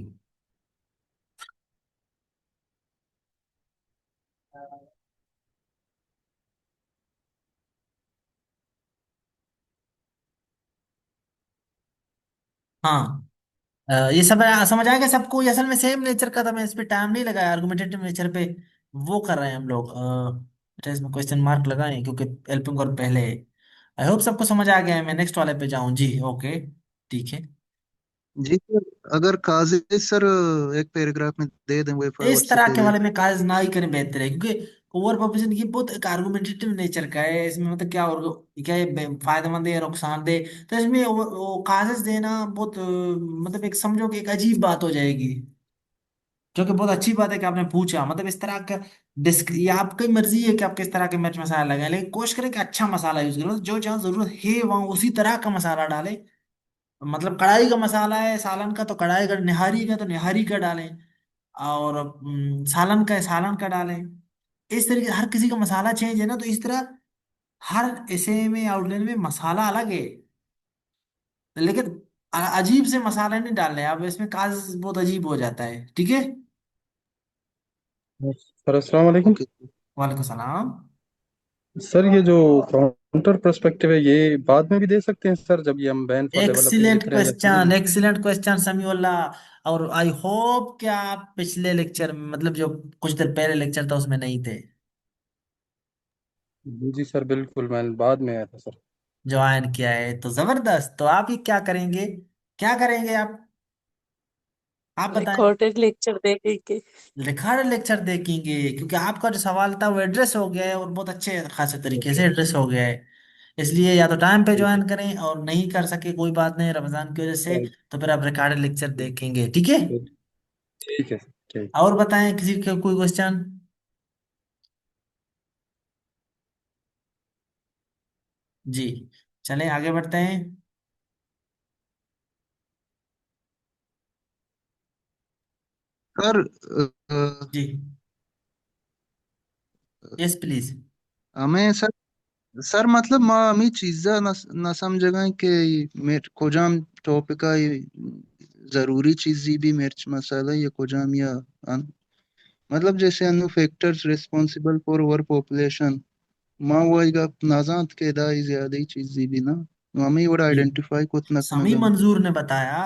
हाँ, ये सब समझ आ गया सबको, ये असल में सेम नेचर का था, मैं इस पे टाइम नहीं लगाया, आर्गुमेंटेटिव नेचर पे वो कर रहे हैं हम लोग, बेटा इसमें क्वेश्चन मार्क लगाएं क्योंकि हेल्पिंग और पहले है। आई होप सबको समझ आ गया है, मैं नेक्स्ट वाले पे जाऊं जी, ओके, ठीक है। जी सर, अगर काजी सर एक पैराग्राफ में दे दें वे फॉरवर्ड इस से तरह के पहले। वाले में काज ना ही करें बेहतर है, क्योंकि ओवर पॉपुलेशन ये बहुत एक आर्गुमेंटेटिव नेचर का है, इसमें मतलब क्या और क्या ये फायदेमंद है या नुकसानदेह, तो इसमें वो कागज देना बहुत मतलब एक समझो कि एक अजीब बात हो जाएगी। जो कि बहुत अच्छी बात है कि आपने पूछा, मतलब इस तरह का डिस्क, ये आपकी मर्जी है कि आप किस तरह के मिर्च मसाला लगाए, लेकिन कोशिश करें कि अच्छा मसाला यूज करो, जो जहाँ जरूरत है वहाँ उसी तरह का मसाला डालें। मतलब कढ़ाई का मसाला है सालन का, तो कढ़ाई का, निहारी का तो निहारी का डालें, और सालन का है सालन का डालें। इस तरीके हर किसी का मसाला चेंज है ना, तो इस तरह हर ऐसे में आउटलाइन में मसाला अलग है, लेकिन अजीब से मसाले नहीं डालने, अब इसमें काज बहुत अजीब हो जाता है, ठीक है। सर अस्सलाम वालेकुम। ओके। वालेकुम सलाम। सर ये जो काउंटर पर्सपेक्टिव है, ये बाद में भी दे सकते हैं सर, जब ये हम बैन फॉर डेवलपिंग एक्सीलेंट लिख रहे हैं वैसे क्वेश्चन, नहीं। Excellent question Samiullah. और आई होप कि आप पिछले लेक्चर में, मतलब जो कुछ देर पहले लेक्चर था उसमें नहीं थे, जी जी सर, बिल्कुल मैं बाद में आया था सर। ज्वाइन किया है तो जबरदस्त। तो आप ही क्या करेंगे, क्या करेंगे आप बताएं। रिकॉर्डेड लेक्चर देख के। रिकॉर्ड लेक्चर देखेंगे, क्योंकि आपका जो सवाल था वो एड्रेस हो गया है और बहुत अच्छे खासे तरीके से एड्रेस हो गया है। इसलिए या तो टाइम पे ठीक है। ज्वाइन करें, और नहीं कर सके कोई बात नहीं रमजान की वजह से, चल, तो फिर आप रिकॉर्ड लेक्चर देखेंगे, ठीक है। ठीक ठीक है सर, ठीक। और बताएं किसी का कोई क्वेश्चन। जी, चलें आगे बढ़ते हैं। Sir ji, yes please. हमें सर, सर मतलब मां हमें चीज़ा न समझेगा कि मेरे को जाम टॉपिक का ये जरूरी चीज़ भी मिर्च मसाला ये को जाम या मतलब जैसे अनु factors responsible for over population मां वो एक नाजात के दाई ज्यादा ही चीज़ भी ना हमें वो जी, आइडेंटिफाई को न समी कनगा। मंजूर ने बताया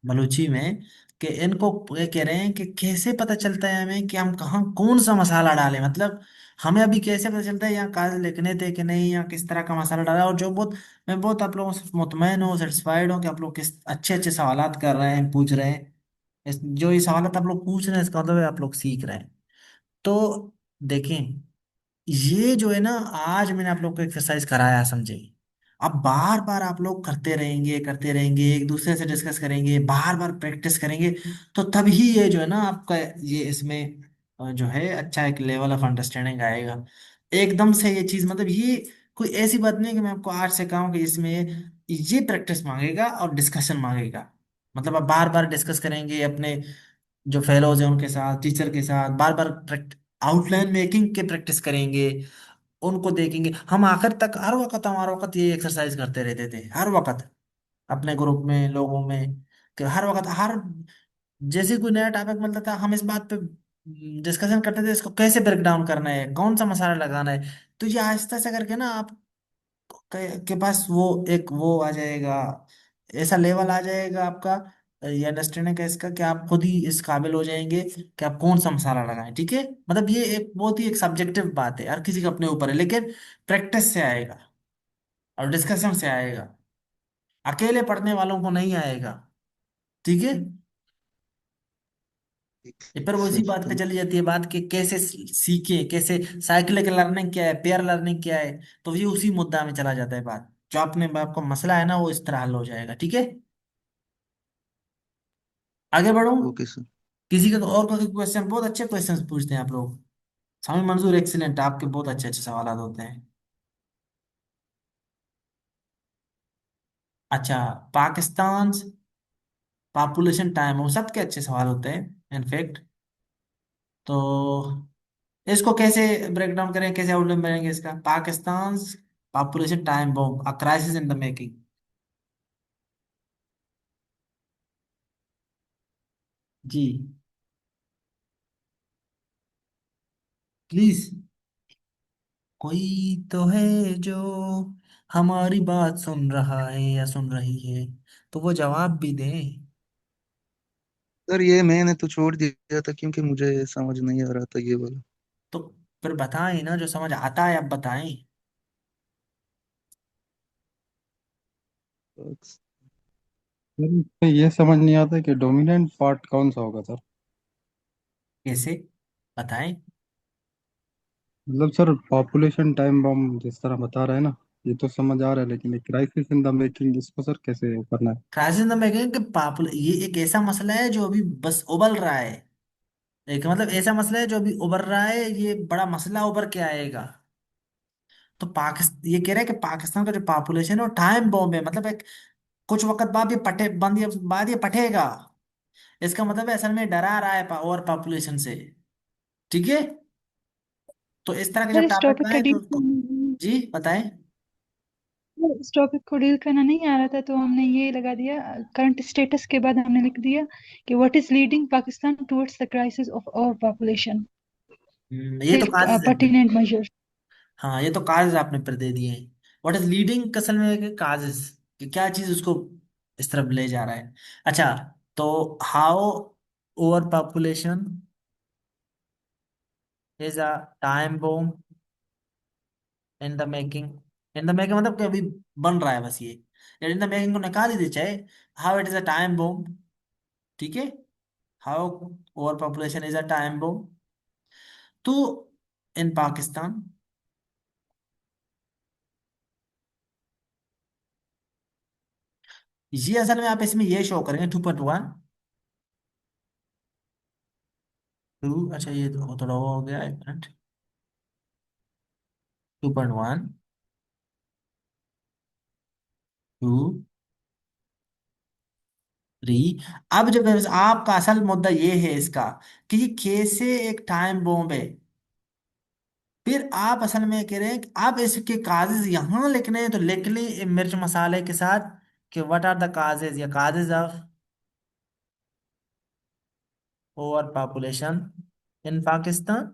बलूची में, कि इनको ये कह रहे हैं कि कैसे पता चलता है हमें कि हम कहाँ कौन सा मसाला डालें, मतलब हमें अभी कैसे पता चलता है यहाँ कागज लिखने थे कि नहीं, या किस तरह का मसाला डाला। और जो बहुत, मैं बहुत आप लोगों से मुतमईन हूँ, सेटिस्फाइड हूँ कि आप लोग किस अच्छे अच्छे सवालात कर रहे हैं, पूछ रहे हैं। जो ये सवालात आप लोग पूछ रहे हैं इसका मतलब है आप लोग सीख रहे हैं। तो देखें, ये जो है ना, आज मैंने आप लोग को एक्सरसाइज कराया, समझे। अब बार बार आप लोग करते रहेंगे, एक दूसरे से डिस्कस करेंगे, बार बार प्रैक्टिस करेंगे, तो तभी ये जो है ना आपका, ये इसमें जो है अच्छा एक लेवल ऑफ अंडरस्टैंडिंग आएगा। एकदम से ये चीज, मतलब ये कोई ऐसी बात नहीं है कि मैं आपको आज से कहूँ कि इसमें ये प्रैक्टिस मांगेगा और डिस्कशन मांगेगा। मतलब आप बार बार डिस्कस करेंगे अपने जो फेलोज हैं उनके साथ, टीचर के साथ, बार बार आउटलाइन मेकिंग के प्रैक्टिस करेंगे, उनको देखेंगे। हम आखिर तक हर वक्त ये एक्सरसाइज करते रहते थे, हर वक्त अपने ग्रुप में, लोगों में, कि हर वक्त हर जैसे कोई नया टॉपिक मिलता था हम इस बात पे डिस्कशन करते थे, इसको कैसे ब्रेक डाउन करना है, कौन सा मसाला लगाना है। तो ये आहिस्ता से करके ना आप के पास वो एक वो आ जाएगा, ऐसा लेवल आ जाएगा आपका, ये अंडरस्टैंडिंग का इसका, कि आप खुद ही इस काबिल हो जाएंगे कि आप कौन सा मसाला लगाएं, ठीक है। मतलब ये एक बहुत ही एक सब्जेक्टिव बात है, हर किसी के अपने ऊपर है, लेकिन प्रैक्टिस से आएगा और डिस्कशन से आएगा, अकेले पढ़ने वालों को नहीं आएगा, ठीक है। ये पर वो इसी सर बात पे तो चली जाती है बात, कि कैसे सीखे, कैसे साइक्लिक लर्निंग क्या है, पेयर लर्निंग क्या है। तो ये उसी मुद्दा में चला जाता है बात, जो आपने आपको मसला है ना वो इस तरह हल हो जाएगा, ठीक है। आगे बढ़ूं। Okay sir. किसी का और कोई क्वेश्चन, बहुत अच्छे क्वेश्चंस पूछते हैं आप लोग। स्वामी मंजूर एक्सीलेंट, आपके बहुत अच्छे अच्छे सवाल होते हैं। अच्छा, पाकिस्तान पॉपुलेशन टाइम, वो सबके अच्छे सवाल होते हैं इनफेक्ट। तो इसको कैसे ब्रेक डाउन करें, कैसे आउटलाइन बनेंगे इसका, Pakistan population time bomb, a crisis in the making. जी, प्लीज। कोई तो है जो हमारी बात सुन रहा है या सुन रही है, तो वो जवाब भी दे। सर ये मैंने तो छोड़ दिया था क्योंकि मुझे समझ नहीं आ रहा था ये वाला। तो फिर बताएं ना, जो समझ आता है अब बताएं। सर इसमें ये समझ नहीं आता कि डोमिनेंट पार्ट कौन सा होगा सर। कैसे, बताएं। मतलब सर पॉपुलेशन टाइम बम जिस तरह बता रहे हैं ना, ये तो समझ आ रहा है, लेकिन क्राइसिस इन द मेकिंग इसको सर कैसे करना है। क्राइसिस इन द मेकिंग कि पॉपुलर, ये एक ऐसा मसला है जो अभी बस उबल रहा है। एक मतलब ऐसा मसला है जो अभी उभर रहा है, ये बड़ा मसला उभर के आएगा। तो पाकिस्तान ये कह रहा है कि पाकिस्तान का जो पॉपुलेशन है वो टाइम बॉम्ब है, मतलब एक कुछ वक्त बाद ये पटे बंद, ये बाद ये पटेगा। इसका मतलब है असल में डरा रहा है ओवर पॉपुलेशन से, ठीक है। तो इस तरह के सर जब इस टॉपिक टॉपिक का आए तो डील उसको, जी बताएं। इस टॉपिक को डील करना नहीं आ रहा था, तो हमने ये लगा दिया करंट स्टेटस के बाद हमने लिख दिया कि what is leading Pakistan towards the crisis of over population, ये तो फिर काज, पर्टिनेंट मेजर्स। हाँ, ये तो काजेज आपने पर दे दिए हैं। व्हाट इज लीडिंग, असल में काजेज, कि क्या चीज उसको इस तरफ ले जा रहा है। अच्छा, तो how over population is a time bomb in the making. In the making मतलब कि अभी बन रहा है बस ये, इन द मेकिंग को निकाल ही दे चाहे। How it is a time bomb, ठीक है। How over population is a time bomb, तो इन पाकिस्तान। ये असल में आप इसमें ये शो करेंगे 2.1, टू, अच्छा ये तो थोड़ा वो हो गया, एक मिनट। 2.1, to, three. अब जब आपका असल मुद्दा ये है इसका, कि ये कैसे एक टाइम बॉम्ब है, फिर आप असल में कह रहे हैं कि आप इसके काजेज यहां लिखने हैं तो लिख लें मिर्च मसाले के साथ, कि व्हाट आर द काजेज या काजेज ऑफ ओवर पॉपुलेशन इन पाकिस्तान।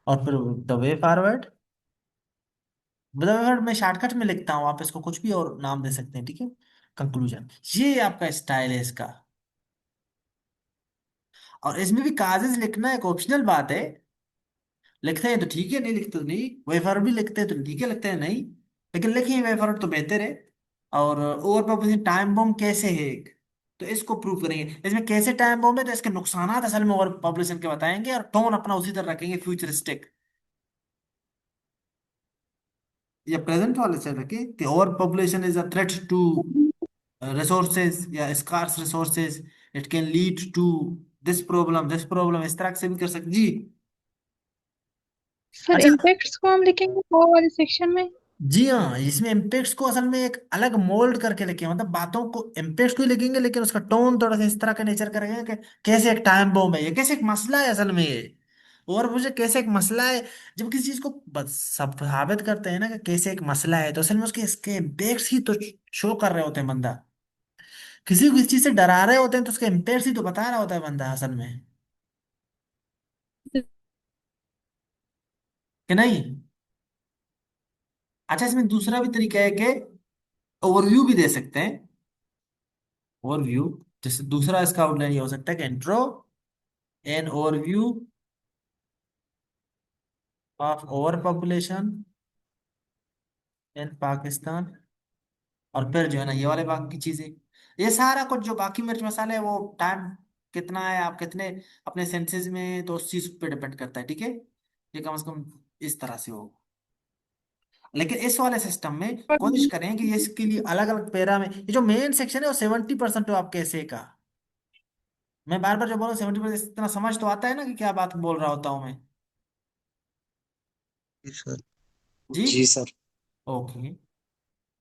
और फिर the way forward, the way forward मैं शॉर्टकट में लिखता हूँ, आप इसको कुछ भी और नाम दे सकते हैं, ठीक है। कंक्लूजन, ये आपका स्टाइल है इसका। और इसमें भी काजेज लिखना एक ऑप्शनल बात है। लिखते हैं तो ठीक है, नहीं लिखते तो नहीं। वे फॉरवर्ड भी लिखते हैं तो ठीक है, लिखते हैं नहीं, लेकिन लिखें वे फॉरवर्ड तो बेहतर है। और ओवर पॉपुलेशन टाइम बॉम्ब कैसे है एक, तो इसको प्रूव करेंगे। इसमें कैसे टाइम बॉम्ब है, तो इसके नुकसानात असल में ओवर पॉपुलेशन के बताएंगे, और टोन अपना उसी तरह रखेंगे फ्यूचरिस्टिक। या प्रेजेंट वाले से रखें कि over population is a threat to resources या scarce resources, it can lead to this problem, इस तरह से भी कर सकते जी। सर अच्छा, इम्पैक्ट्स को हम लिखेंगे वो वाले सेक्शन में। जी हाँ, इसमें इम्पेक्ट्स को असल में एक अलग मोल्ड करके लिखे, मतलब बातों को इम्पेक्ट्स को ही लिखेंगे, लेकिन उसका टोन थोड़ा सा इस तरह का नेचर करेंगे कि कैसे एक टाइम बॉम्ब है ये, कैसे एक मसला है असल में ये, और मुझे कैसे एक मसला है। जब किसी चीज को बस सब साबित करते हैं ना कि कैसे एक मसला है, तो असल में उसके इसके इम्पेक्ट्स ही तो शो कर रहे होते हैं बंदा। किसी को किसी चीज से डरा रहे होते हैं तो उसके इम्पेक्ट्स ही तो बता रहा होता है बंदा असल में, कि नहीं। अच्छा, इसमें दूसरा भी तरीका है कि ओवरव्यू भी दे सकते हैं। ओवरव्यू, जैसे दूसरा इसका आउटलाइन ये हो सकता है कि intro, N overview of over population इन पाकिस्तान। और फिर जो है ना ये वाले बाकी की चीजें, ये सारा कुछ जो बाकी मिर्च मसाले है वो टाइम कितना है, आप कितने अपने सेंसेस में, तो उस चीज पे डिपेंड करता है, ठीक है। ये कम से कम इस तरह से हो। लेकिन इस वाले सिस्टम में कोशिश करें कि ये इसके लिए अलग अलग पैरा में, ये जो मेन सेक्शन है वो 70% हो आपके ऐसे का। मैं बार बार जो बोल रहा हूँ 70%, इतना समझ तो आता है ना कि क्या बात बोल रहा होता हूँ मैं। जी सर। जी, जी सर। ओके।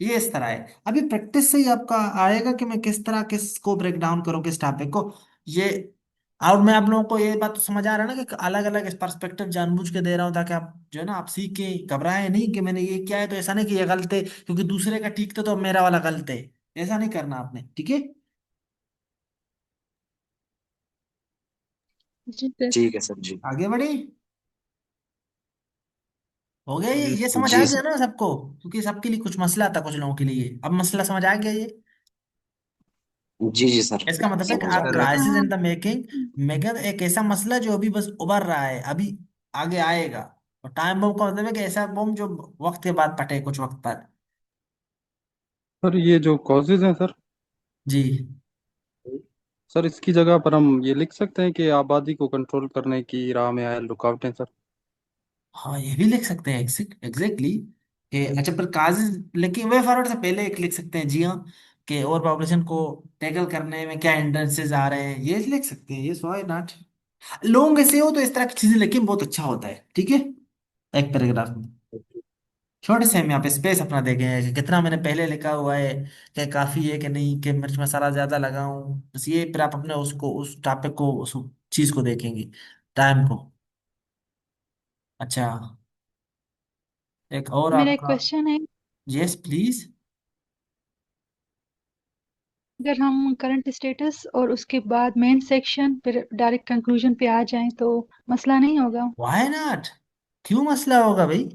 ये इस तरह है, अभी प्रैक्टिस से ही आपका आएगा कि मैं किस तरह किसको ब्रेक डाउन करूँ, किस टॉपिक को। ये, और मैं आप लोगों को ये बात तो समझ आ रहा है ना कि अलग अलग पर्सपेक्टिव जानबूझ के दे रहा हूँ, ताकि आप जो है ना आप सीखें, घबराएं नहीं कि मैंने ये किया है तो ऐसा नहीं कि ये गलत है क्योंकि दूसरे का ठीक था तो मेरा वाला गलत है। ऐसा नहीं करना आपने, ठीक है। जी सर। ठीक है सर जी। आगे बढ़े, हो गया जी ये सर। समझ आ जी गया सर। ना सबको, क्योंकि सबके लिए कुछ मसला था, कुछ लोगों के लिए अब मसला समझ आ गया ये। जी जी सर। इसका मतलब है कि समझ आ आप सर गया। क्राइसिस हाँ। इन द मेकिंग, मेकिंग एक ऐसा मसला जो अभी बस उभर रहा है, अभी आगे आएगा। और टाइम बम का मतलब है कि ऐसा बम जो वक्त के बाद फटे कुछ वक्त बाद। सर ये जो कॉजेज हैं सर, जी सर इसकी जगह पर हम ये लिख सकते हैं कि आबादी को कंट्रोल करने की राह में आए रुकावटें सर। हाँ, ये भी लिख सकते हैं एग्जैक्टली। अच्छा, पर काजेज, लेकिन वे फॉरवर्ड से पहले एक लिख सकते हैं, जी हाँ, कि और पॉपुलेशन को टैकल करने में क्या हिंड्रेंसेस आ रहे हैं, ये लिख सकते हैं, ये व्हाई नॉट। लॉन्ग ऐसे हो तो इस तरह की चीजें लिखिए, बहुत अच्छा होता है, ठीक है। एक पैराग्राफ में छोटे से हम यहाँ पे स्पेस अपना देखें कि कितना मैंने पहले लिखा हुआ है, क्या काफी है कि नहीं, कि मिर्च मसाला ज्यादा लगाऊं, बस ये फिर आप अपने उसको उस टॉपिक को उस चीज को देखेंगे, टाइम को। अच्छा, एक और मेरा एक आपका। क्वेश्चन है। Yes please. अगर हम करंट स्टेटस और उसके बाद मेन सेक्शन फिर डायरेक्ट कंक्लूजन पे आ जाएं तो मसला नहीं होगा। Why not? क्यों मसला होगा भाई?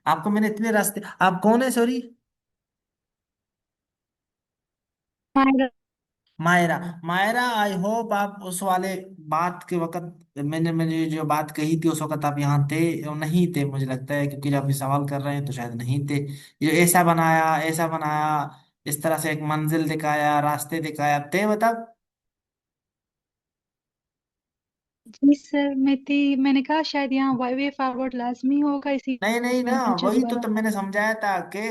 आपको मैंने इतने रास्ते, आप कौन है sorry? Maira. Maira. Maira, I hope आप उस वाले बात के वक्त, मैंने मैंने जो बात कही थी उस वक्त आप यहाँ थे और नहीं थे, मुझे लगता है, क्योंकि जब आप ये सवाल कर रहे हैं तो शायद नहीं थे। ये ऐसा बनाया, ऐसा बनाया, इस तरह से एक मंजिल दिखाया, रास्ते दिखाया, थे बता। जी सर, मैंने कहा शायद यहाँ वे फॉरवर्ड लाजमी होगा, नहीं नहीं इसीलिए ना, मैंने पूछा वही तो दोबारा। मैंने समझाया था कि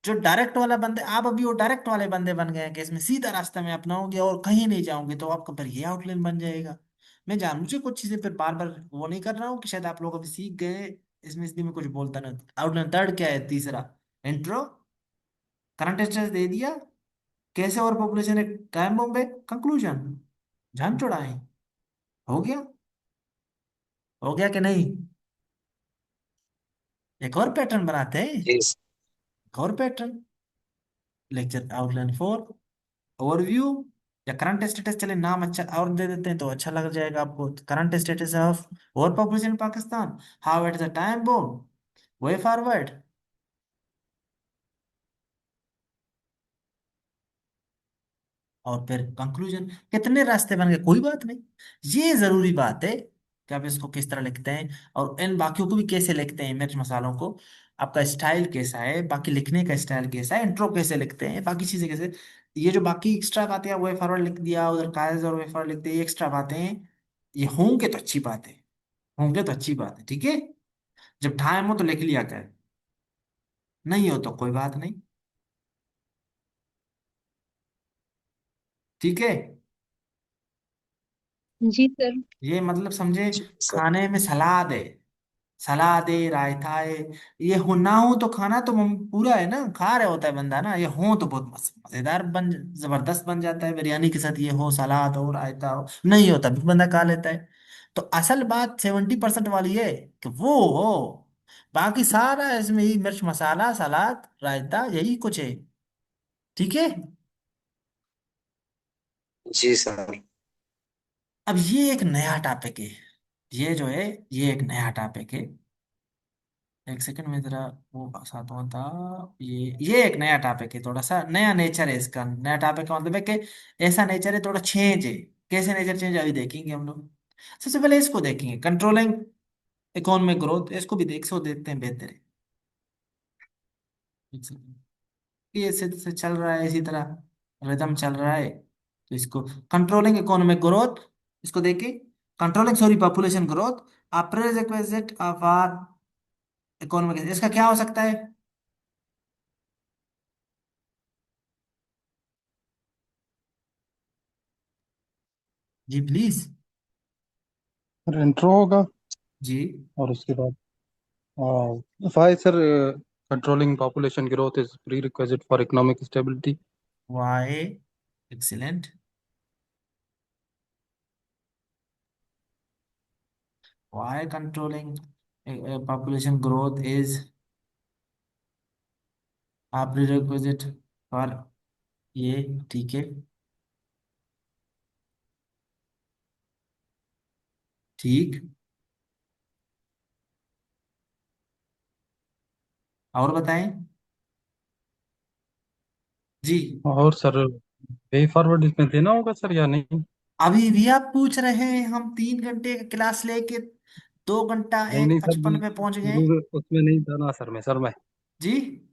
जो डायरेक्ट वाला बंदे, आप अभी वो डायरेक्ट वाले बंदे बन गए हैं कि इसमें सीधा रास्ता में अपनाओगे और कहीं नहीं जाओगे, तो आपका फिर ये आउटलाइन बन जाएगा। मैं जानबूझ कुछ चीजें फिर बार बार वो नहीं कर रहा हूँ कि शायद आप लोग अभी सीख गए इसमें, इसलिए मैं कुछ बोलता नहीं। आउटलाइन थर्ड क्या है? तीसरा इंट्रो, करंट स्टेटस दे दिया, कैसे और पॉपुलेशन एक टाइम बॉम्ब है, कंक्लूजन, जान चौड़ाए, हो गया। हो गया कि नहीं? एक और पैटर्न बनाते हैं, जी एक और pattern, lecture outline four, overview, या करंट स्टेटस, चले नाम अच्छा और दे देते हैं तो अच्छा लग जाएगा आपको। Current status of over population Pakistan, how at the time bomb, way forward, और फिर कंक्लूजन। कितने रास्ते बन गए, कोई बात नहीं। ये जरूरी बात है कि आप इसको किस तरह लिखते हैं और इन बाकियों को भी कैसे लिखते हैं, मिर्च मसालों को। आपका स्टाइल कैसा है, बाकी लिखने का स्टाइल कैसा है, इंट्रो कैसे लिखते हैं, बाकी चीजें कैसे। ये जो बाकी एक्स्ट्रा बातें हैं, वे फॉरवर्ड लिख दिया उधर, कागज और वे फॉरवर्ड लिख दिया, ये एक्स्ट्रा बातें हैं। ये होंगे तो अच्छी बात है, होंगे तो अच्छी बात है, ठीक है। जब टाइम हो तो लिख लिया कर, नहीं हो तो कोई बात नहीं, ठीक है। जी सर। ये मतलब समझे, सर। खाने में सलाद है, सलाद है, रायता है, ये हो ना हो तो खाना तो पूरा है ना, खा रहे होता है बंदा ना, ये हो तो बहुत मजेदार बन, जबरदस्त बन जाता है बिरयानी के साथ। ये हो, सलाद हो, रायता हो, नहीं होता भी बंदा खा लेता है। तो असल बात 70% वाली है कि वो हो, बाकी सारा इसमें ही मिर्च मसाला, सलाद, रायता, यही कुछ है, ठीक है। जी सर। अब ये एक नया टॉपिक है, ये जो है, ये एक नया टॉपिक है। एक सेकंड में जरा वो साथ हुआ था। ये एक नया टॉपिक है, थोड़ा सा नया नेचर है इसका। नया टॉपिक का मतलब है कि ऐसा नेचर है, थोड़ा चेंज है। कैसे नेचर चेंज अभी देखेंगे हम लोग। सबसे पहले इसको देखेंगे, कंट्रोलिंग इकोनॉमिक ग्रोथ, इसको भी देख सो देखते हैं, बेहतर है। एक सेकंड, ये ऐसे से चल रहा है, इसी तरह रिदम चल रहा है, तो इसको कंट्रोलिंग इकोनॉमिक ग्रोथ, इसको देखिए। Controlling sorry population growth, a prerequisite of our economic, इसका क्या हो सकता है? जी प्लीज। इंट्रो होगा जी। और उसके बाद five sir, controlling population growth is prerequisite for economic stability. Why, excellent. Why controlling population growth is a prerequisite for, ये ठीक है, ठीक। और बताएं जी। और सर वे फॉरवर्ड इसमें देना होगा सर या नहीं? अभी भी आप पूछ रहे हैं? हम 3 घंटे का क्लास लेके 2 घंटा नहीं एक नहीं सर, मैं 55 पे पहुंच गए। शुरू उसमें नहीं था ना सर, मैं जी।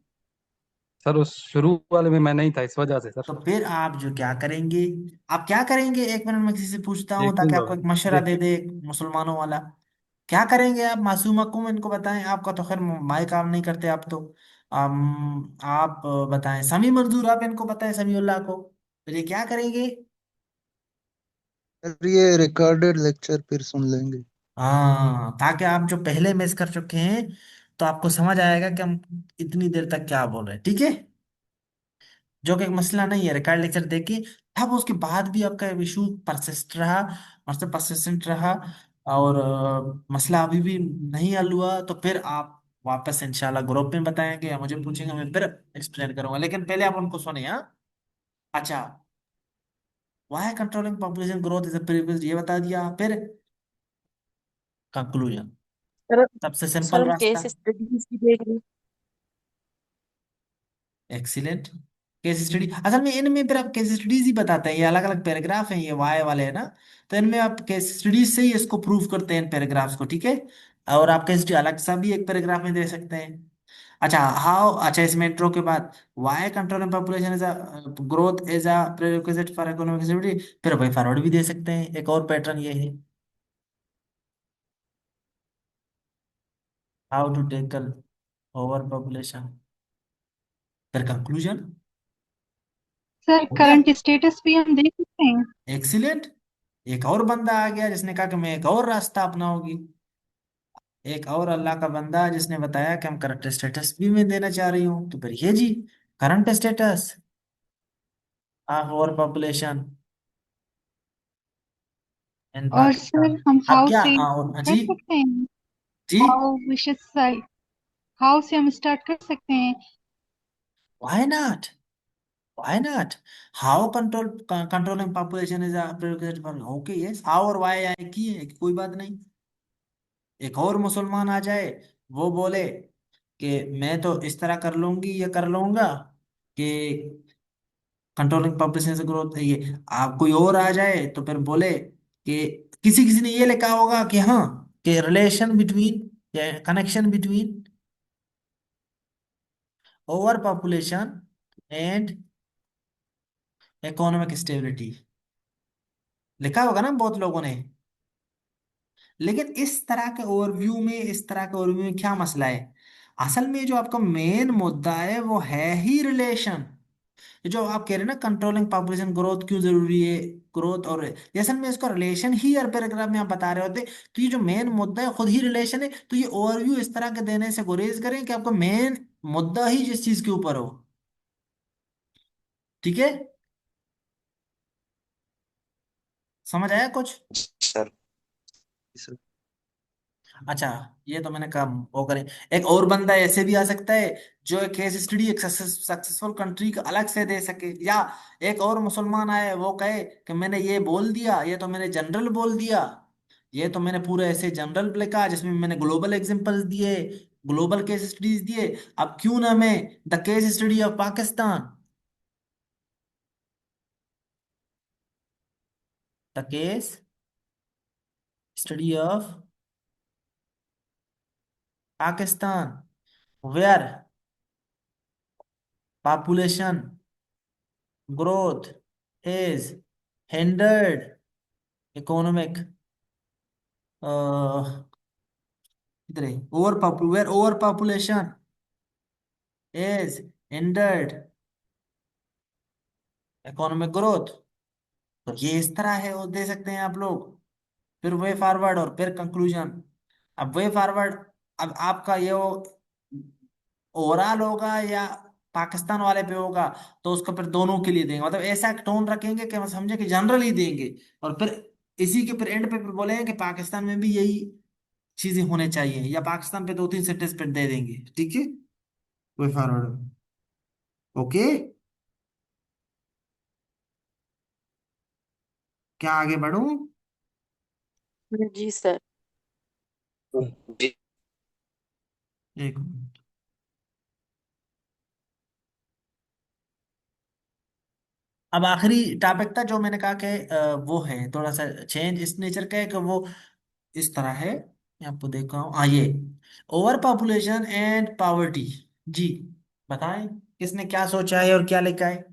सर उस शुरू वाले में मैं नहीं था, इस वजह से सर। तो फिर आप जो क्या करेंगे, आप क्या करेंगे, 1 मिनट में किसी से पूछता हूँ ताकि देखूंगा, आपको एक मशवरा दे देख दे, एक मुसलमानों वाला। क्या करेंगे आप मासूम को इनको बताएं, आपका तो खैर माई काम नहीं करते आप तो। आप बताएं, समी मंजूर आप इनको बताएं, समीउल्लाह को, फिर ये क्या करेंगे? फिर ये रिकॉर्डेड लेक्चर फिर सुन लेंगे। हाँ, ताकि आप जो पहले मिस कर चुके हैं तो आपको समझ आएगा कि हम इतनी देर तक क्या बोल रहे हैं, ठीक है। जो कि एक मसला नहीं है, रिकॉर्ड लेक्चर देखिए। अब उसके बाद भी आपका इशू परसिस्ट रहा, मतलब परसिस्टेंट रहा, और मसला अभी भी नहीं हल हुआ, तो फिर आप वापस इंशाल्लाह ग्रुप में बताएंगे या मुझे पूछेंगे, मैं फिर एक्सप्लेन करूंगा, लेकिन पहले आप उनको सुने, हाँ। अच्छा, why controlling population growth is a previous, ये बता दिया। फिर कंक्लूजन, सर सबसे सर सिंपल हम रास्ता। केस स्टडीज भी देख रहे हैं। एक्सीलेंट। केस स्टडी, असल में इनमें फिर आप केस स्टडीज ही बताते हैं, ये अलग अलग पैराग्राफ हैं, ये वाई वाले है ना, तो इनमें आप केस स्टडीज से ही इसको प्रूव करते हैं इन पैराग्राफ्स को, ठीक है। और आप केस स्टडी अलग सा भी एक पैराग्राफ में दे सकते हैं। अच्छा हाउ, अच्छा इसमें इंट्रो के बाद why controlling population is a growth is a prerequisite for economic stability, फिर वही फॉरवर्ड भी दे सकते हैं, एक और पैटर्न ये है। How to tackle over population, फिर कंक्लूजन। सर हो गया। करंट स्टेटस भी हम देख सकते हैं। एक्सीलेंट। एक और बंदा आ गया जिसने कहा कि मैं एक और रास्ता अपनाऊंगी, एक और अल्लाह का बंदा जिसने बताया कि हम करंट स्टेटस भी मैं देना चाह रही हूँ, तो फिर ये जी current status of over population in और सर पाकिस्तान। हम अब हाउ क्या, से जी कर सकते हैं। जी, हाउ विशेष साइड, हाउ से हम स्टार्ट कर सकते हैं। Why not, why not. How controlling population is a prerogative for, okay yes, how और व्हाई आए की है, कोई बात नहीं। एक और मुसलमान आ जाए, वो बोले कि मैं तो इस तरह कर लूंगी, ये कर लूंगा कि कंट्रोलिंग पॉपुलेशन से ग्रोथ, ये आप कोई और आ जाए तो फिर बोले कि किसी किसी ने ये लिखा होगा कि हाँ, कि रिलेशन बिटवीन या connection between over population and economic stability, लिखा होगा ना बहुत लोगों ने। लेकिन इस तरह के ओवरव्यू में, इस तरह के ओवरव्यू में क्या मसला है, असल में जो आपका मेन मुद्दा है वो है ही रिलेशन। ये जो आप कह रहे हैं ना कंट्रोलिंग पॉपुलेशन ग्रोथ क्यों जरूरी है, ग्रोथ और, जैसे में इसका रिलेशन ही हर पैराग्राफ में आप बता रहे होते, तो ये जो मेन मुद्दा है खुद ही रिलेशन है, तो ये ओवरव्यू इस तरह के देने से गुरेज करें कि आपका मेन मुद्दा ही जिस चीज के ऊपर हो, ठीक है। समझ आया कुछ। सर। अच्छा, ये तो मैंने कहा वो करें। एक और बंदा ऐसे भी आ सकता है जो एक केस स्टडी एक सक्सेसफुल कंट्री का अलग से दे सके, या एक और मुसलमान आए वो कहे कि मैंने ये बोल दिया, ये तो मैंने जनरल बोल दिया, ये तो मैंने पूरे ऐसे जनरल लिखा जिसमें मैंने ग्लोबल एग्जांपल्स दिए, ग्लोबल केस स्टडीज दिए। अब क्यों ना मैं the case study of Pakistan, the case study of Pakistan where population growth is hindered economic, इधर है, where over population is hindered economic growth, तो ये इस तरह है वो दे सकते हैं आप लोग। फिर वे फॉरवर्ड और फिर कंक्लूजन। अब वे फॉरवर्ड, अब आपका ये वो ओवरऑल होगा या पाकिस्तान वाले पे होगा, तो उसको फिर दोनों के लिए देंगे, मतलब ऐसा टोन रखेंगे कि हम समझे कि जनरल ही देंगे, और फिर इसी के फिर एंड पे फिर बोलेंगे कि पाकिस्तान में भी यही चीजें होने चाहिए, या पाकिस्तान पे दो तीन सेंटेंस पे दे देंगे, ठीक है। Way forward, okay. क्या आगे बढ़ूं। जी सर। जी एक मिनट। अब आखिरी टॉपिक था जो मैंने कहा कि वो है थोड़ा सा चेंज इस नेचर का है कि वो इस तरह है, मैं आपको देख रहा हूँ, हाँ ये ओवर पॉपुलेशन एंड पॉवर्टी। जी बताएं किसने क्या सोचा है और क्या लिखा है।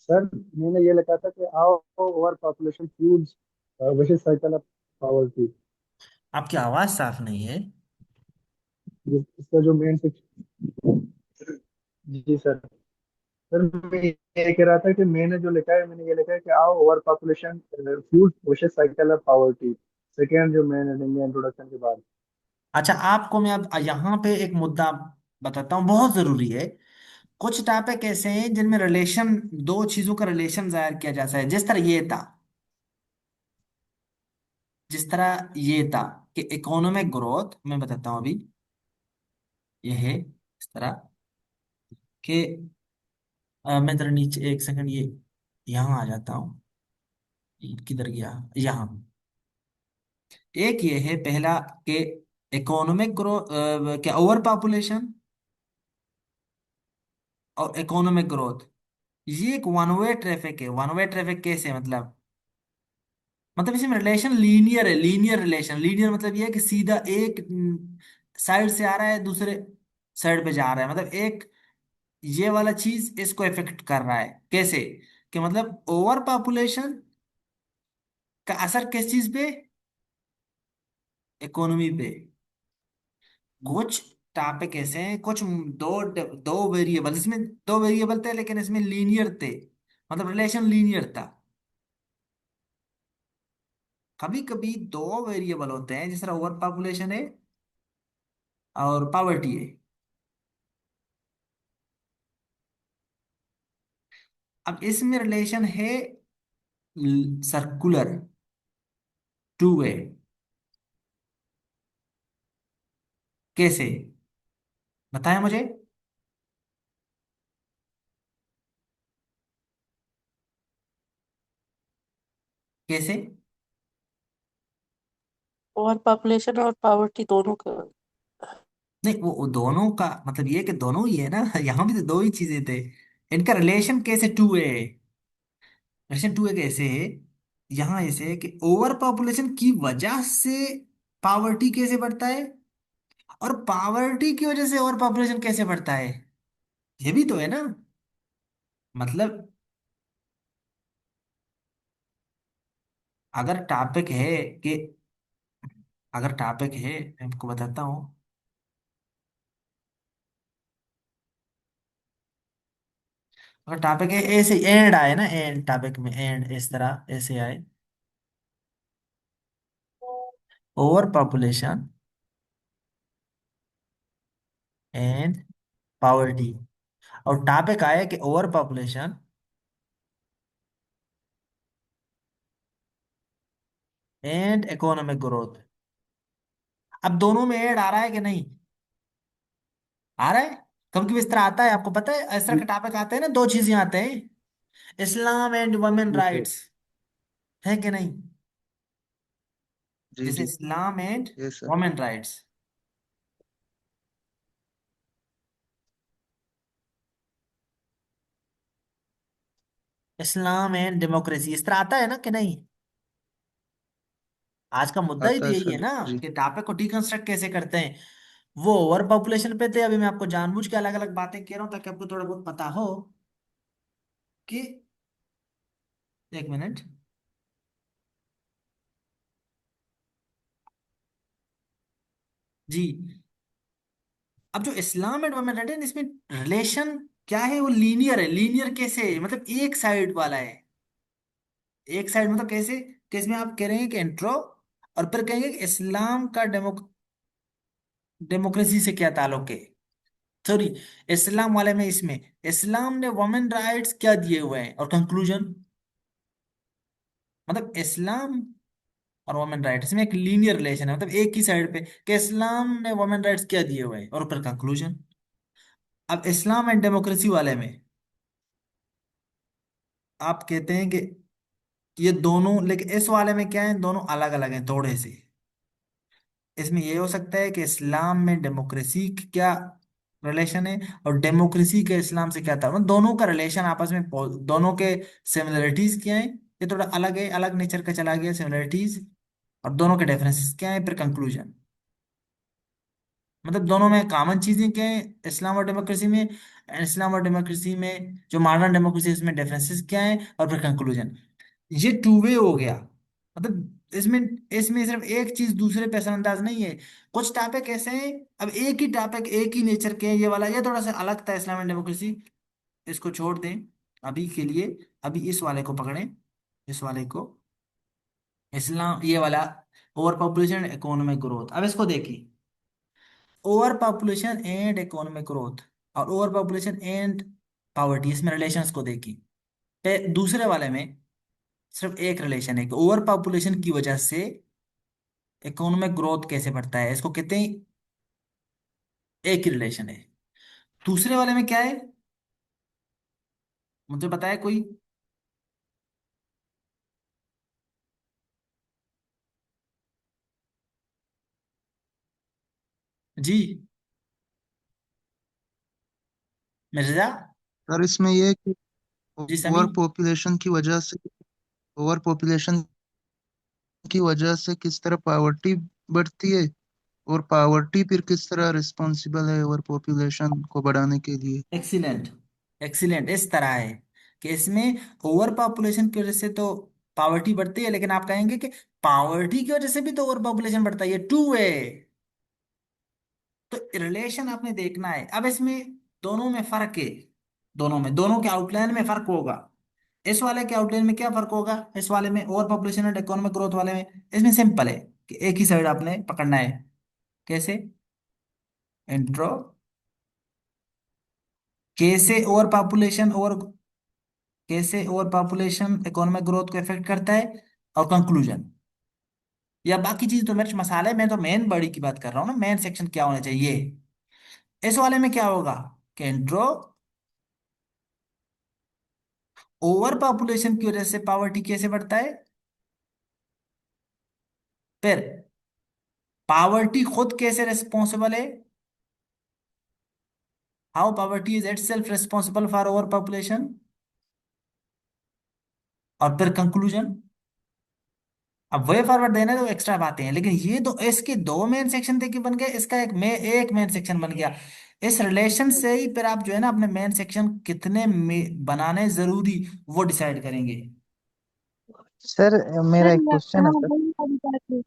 सर मैंने ये लिखा था कि आओ overpopulation fuels vicious cycle of poverty. आपकी आवाज साफ नहीं है। इसका जो मेन, जी सर। सर मैं ये कह रहा था कि मैंने जो लिखा है, मैंने ये लिखा है कि आओ overpopulation fuels vicious cycle of poverty, second जो मैंने इंट्रोडक्शन के बाद। अच्छा आपको मैं अब यहाँ पे एक मुद्दा बताता हूँ, बहुत जरूरी है। कुछ टॉपिक ऐसे हैं जिनमें रिलेशन, दो चीजों का रिलेशन जाहिर किया जा सकता है, जिस तरह ये था, जिस तरह ये था कि इकोनॉमिक ग्रोथ, मैं बताता हूँ अभी, ये है इस तरह, कि मैं जरा नीचे एक सेकंड, ये यहाँ आ जाता हूँ। किधर गया? यहाँ। एक ये है पहला कि इकोनॉमिक ग्रोथ, क्या ओवर पॉपुलेशन और इकोनॉमिक ग्रोथ, ये एक वन वे ट्रैफिक है। वन वे ट्रैफिक कैसे? मतलब इसमें रिलेशन लीनियर है। लीनियर रिलेशन, लीनियर मतलब ये है कि सीधा एक साइड से आ रहा है, दूसरे साइड पे जा रहा है। मतलब एक ये वाला चीज इसको इफेक्ट कर रहा है। कैसे? कि मतलब ओवर पॉपुलेशन का असर किस चीज पे? इकोनॉमी पे। कुछ टॉपिक ऐसे हैं, कुछ दो दो वेरिएबल, इसमें दो वेरिएबल थे लेकिन इसमें लीनियर थे, मतलब रिलेशन लीनियर था। कभी कभी दो वेरिएबल होते हैं, जिस तरह ओवर पॉपुलेशन है और पॉवर्टी है। अब इसमें रिलेशन है सर्कुलर, टू वे। कैसे? बताएं मुझे। कैसे? ओवर पॉपुलेशन और पॉवर्टी दोनों का। नहीं, वो दोनों का मतलब ये कि दोनों ही है ना। यहाँ भी तो दो ही चीजें थे। इनका रिलेशन कैसे टू वे है? रिलेशन टू वे कैसे है? यहाँ ऐसे है कि ओवर पॉपुलेशन की वजह से पावर्टी कैसे बढ़ता है, और पावर्टी की वजह से ओवर पॉपुलेशन कैसे बढ़ता है। ये भी तो है ना। मतलब अगर टॉपिक है कि अगर टॉपिक है, मैं आपको बताता हूँ। अगर टॉपिक है ऐसे एंड आए ना, एंड टॉपिक में एंड इस तरह ऐसे आए, ओवर पॉपुलेशन एंड पावर्टी, और टॉपिक आए कि over population and economic growth. अब दोनों में एड आ रहा है कि नहीं? आ रहा है। कभी कभी इस तरह आता है, आपको पता है इस तरह के टॉपिक आते हैं ना, दो चीजें आते हैं, इस्लाम एंड वुमेन जी सर। राइट्स, है कि नहीं? जी जैसे जी। इस्लाम एंड ये sir. Women rights, Islam and democracy, इस तरह आता है ना कि नहीं? आज का मुद्दा ही तो आता है यही है सर ना, जी। कि टॉपिक को डिकंस्ट्रक्ट कैसे करते हैं। वो ओवर पॉपुलेशन पे थे, अभी मैं आपको जानबूझ के अलग अलग बातें कह रहा हूँ ताकि आपको थोड़ा बहुत पता हो कि, एक मिनट। जी। अब जो इस्लाम एंड वुमेन राइट है, इसमें रिलेशन क्या है? वो लीनियर है। लीनियर कैसे? मतलब एक साइड वाला है। एक साइड मतलब कैसे? कि इसमें आप कह रहे हैं कि इंट्रो, और फिर कहेंगे कि इस्लाम का डेमोक्रेसी से क्या ताल्लुक है। सॉरी, इस्लाम वाले में इसमें इस्लाम ने वुमेन राइट्स क्या दिए हुए हैं, और कंक्लूजन। मतलब इस्लाम और वुमेन राइट्स में एक लीनियर रिलेशन है, मतलब एक ही साइड पे, कि इस्लाम ने वुमेन राइट्स क्या दिए हुए हैं, और फिर कंक्लूजन। अब इस्लाम एंड डेमोक्रेसी वाले में आप कहते हैं कि ये दोनों, लेकिन इस वाले में क्या है, दोनों अलग अलग हैं थोड़े से। इसमें ये हो सकता है कि इस्लाम में डेमोक्रेसी की क्या रिलेशन है, और डेमोक्रेसी के इस्लाम से क्या था, मतलब दोनों का रिलेशन आपस में दोनों के सिमिलरिटीज क्या है। ये थोड़ा अलग है, अलग नेचर का चला गया सिमिलरिटीज, और दोनों के डिफरेंसेस क्या है, फिर कंक्लूजन। मतलब दोनों में कॉमन चीजें क्या है, इस्लाम और डेमोक्रेसी में। इस्लाम और डेमोक्रेसी में जो मॉडर्न डेमोक्रेसी है, इसमें डिफरेंसेस क्या है, और फिर कंक्लूजन। ये टू वे हो गया। मतलब इसमें इसमें सिर्फ एक चीज दूसरे पे असरअंदाज नहीं है। कुछ टॉपिक ऐसे हैं, अब एक ही टॉपिक एक ही नेचर के हैं, ये वाला ये थोड़ा सा अलग था, इस्लाम एंड डेमोक्रेसी। इसको छोड़ दें अभी के लिए। अभी इस वाले को पकड़ें, इस वाले को, इस्लाम ये वाला, ओवर पॉपुलेशन इकोनॉमिक ग्रोथ। अब इसको देखिए, over population and economic growth और ओवर पॉपुलेशन एंड पॉवर्टी, इसमें रिलेशंस को देखिए। दूसरे वाले में सिर्फ एक रिलेशन है कि ओवर पॉपुलेशन की वजह से इकोनॉमिक ग्रोथ कैसे बढ़ता है, इसको कहते हैं एक ही रिलेशन है। दूसरे वाले में क्या है? मुझे बताए कोई। जी मिर्जा। सर इसमें ये है कि जी समी। ओवर पॉपुलेशन की वजह से, ओवर पॉपुलेशन की वजह से किस तरह पावर्टी बढ़ती है, और पावर्टी फिर किस तरह रिस्पॉन्सिबल है ओवर पॉपुलेशन को बढ़ाने के लिए। एक्सीलेंट। एक्सीलेंट। इस तरह है कि इसमें ओवर पॉपुलेशन की वजह से तो पावर्टी बढ़ती है, लेकिन आप कहेंगे कि पावर्टी की वजह से भी तो ओवर पॉपुलेशन बढ़ता है, ये टू वे। तो रिलेशन आपने देखना है। अब इसमें दोनों में फर्क है। दोनों के आउटलाइन में फर्क होगा। इस वाले के आउटलाइन में क्या फर्क होगा, इस वाले में over population and economic growth वाले में। इसमें सिंपल है कि एक ही साइड आपने पकड़ना है। कैसे? इंट्रो, कैसे ओवर पॉपुलेशन ओवर कैसे ओवर पॉपुलेशन इकोनॉमिक ग्रोथ को इफेक्ट करता है, और कंक्लूजन। या बाकी चीज तो मिर्च मसाले में, तो मेन बॉडी की बात कर रहा हूँ ना, मेन सेक्शन क्या होना चाहिए। इस वाले में क्या होगा कि इंट्रो, ओवर पॉपुलेशन की वजह से पावर्टी कैसे बढ़ता है, फिर पावर्टी खुद कैसे रिस्पॉन्सिबल है, how poverty is itself responsible for over population, और फिर कंक्लूजन। अब वे फॉरवर्ड देना तो एक्स्ट्रा बातें हैं, लेकिन ये दो, इसके दो मेन सेक्शन थे कि बन गए, इसका एक मेन सेक्शन बन गया। इस रिलेशन से ही फिर आप जो है ना अपने मेन सेक्शन कितने बनाने जरूरी वो डिसाइड करेंगे। सर मेरा सर एक क्वेश्चन हाँ है सर। वही वाली बात है।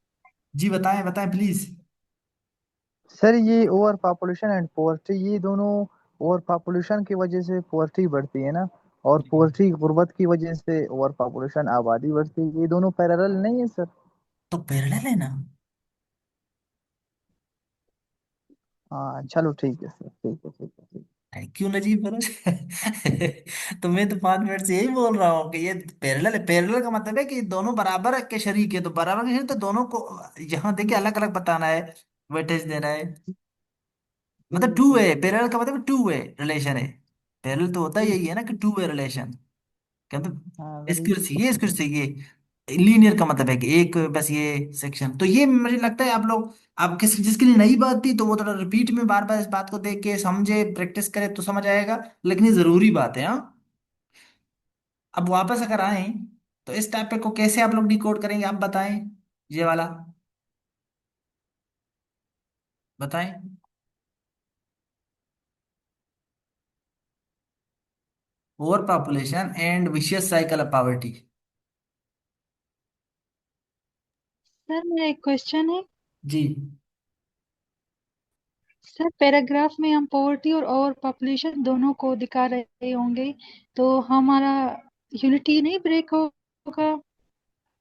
जी बताएं बताएं प्लीज। सर ये ओवर पॉपुलेशन एंड पोवर्टी, ये दोनों, ओवर पॉपुलेशन की वजह से पोवर्टी बढ़ती है ना, और पोवर्टी गुर्बत की वजह से ओवर पॉपुलेशन आबादी बढ़ती है, ये दोनों पैरेलल नहीं है सर? तो पैरेलल है ना। हाँ चलो ठीक है सर, ठीक है ठीक है ठीक है। Thank you Najeeb Feroz. तो मैं तो 5 मिनट से यही बोल रहा हूँ कि ये पैरेलल है। पैरेलल का मतलब है कि दोनों बराबर के शरीक है, तो बराबर के शरीक तो दोनों को यहाँ देखिए अलग अलग बताना है, वेटेज देना है। जी मतलब जी टू सर। वे, पैरेलल का मतलब टू वे रिलेशन है। पैरेलल तो होता ही यही है ना कि टू वे रिलेशन। क्या हाँ मतलब वेरी इसकी वजह से ये, इसकी वजह से ये। लीनियर का मतलब है कि एक बस ये सेक्शन। तो ये मुझे लगता है आप लोग, आप किस जिसके लिए नई बात थी तो वो थोड़ा रिपीट में बार बार इस बात को देख के समझे, प्रैक्टिस करे तो समझ आएगा। लेकिन ये जरूरी बात है, हाँ। अब वापस अगर आए तो इस टॉपिक को कैसे आप लोग डिकोड करेंगे, आप बताएं। ये वाला बताएं। Over population and vicious cycle of poverty. Sir मेरा एक क्वेश्चन है। जी। सर पैराग्राफ में हम पॉवर्टी और ओवर पॉपुलेशन दोनों को दिखा रहे होंगे, तो हमारा यूनिटी नहीं ब्रेक होगा?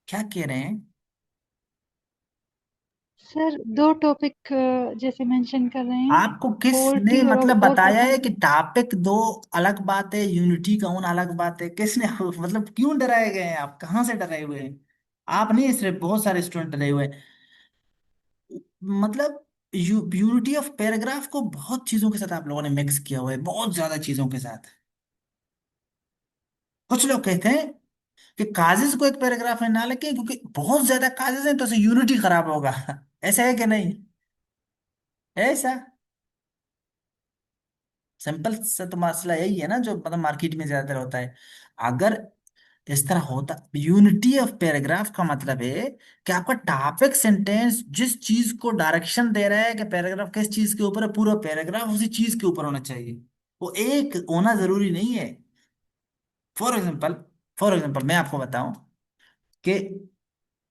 क्या कह रहे हैं? सर दो टॉपिक जैसे मेंशन कर रहे हैं, आपको किसने पॉवर्टी और मतलब ओवर बताया है कि पॉपुलेशन। टॉपिक दो अलग बात है, यूनिटी का उन अलग बात है? किसने मतलब क्यों डराए गए हैं आप, कहाँ से डराए हुए हैं? आप नहीं, सिर्फ बहुत सारे स्टूडेंट डरे हुए हैं। मतलब यूनिटी ऑफ पैराग्राफ को बहुत चीजों के साथ आप लोगों ने मिक्स किया हुआ है, बहुत ज्यादा चीजों के साथ। कुछ लोग कहते हैं कि काजिज को एक पैराग्राफ में ना लिखे क्योंकि बहुत ज्यादा काजिज हैं तो यूनिटी खराब होगा। ऐसा है कि नहीं? ऐसा सिंपल सा तो मसला यही है ना, जो मतलब मार्केट में ज्यादातर होता है। अगर इस तरह होता, यूनिटी ऑफ पैराग्राफ का मतलब है कि आपका टॉपिक सेंटेंस जिस चीज को डायरेक्शन दे रहा है कि पैराग्राफ किस चीज के ऊपर है, पूरा पैराग्राफ उसी चीज के ऊपर होना चाहिए। वो एक होना जरूरी नहीं है। फॉर एग्जाम्पल, मैं आपको बताऊं कि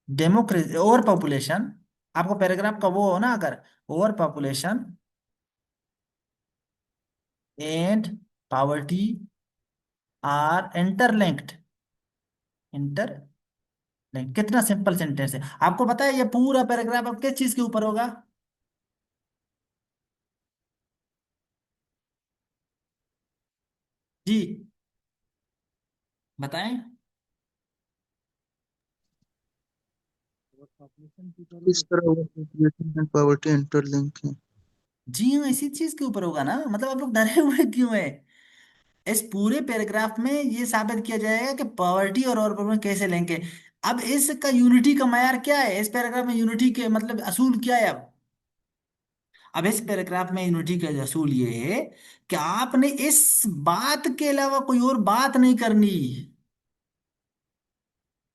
डेमोक्रेसी, ओवर पॉपुलेशन, आपको पैराग्राफ का वो हो ना, अगर overpopulation and poverty are interlinked, interlink, कितना सिंपल सेंटेंस है। आपको पता है ये पूरा पैराग्राफ अब किस चीज के ऊपर होगा? जी बताएं। ओवर पॉपुलेशन की किस तरह। तरह over population and poverty interlink है। जी हाँ, इसी चीज के ऊपर होगा ना। मतलब आप लोग डरे हुए क्यों है? इस पूरे पैराग्राफ में ये साबित किया जाएगा कि पॉवर्टी और ओवर कैसे लिंक है। अब इसका यूनिटी का मायार क्या है, इस पैराग्राफ में यूनिटी के मतलब असूल क्या है। अब इस पैराग्राफ में यूनिटी का असूल ये है कि आपने इस बात के अलावा कोई और बात नहीं करनी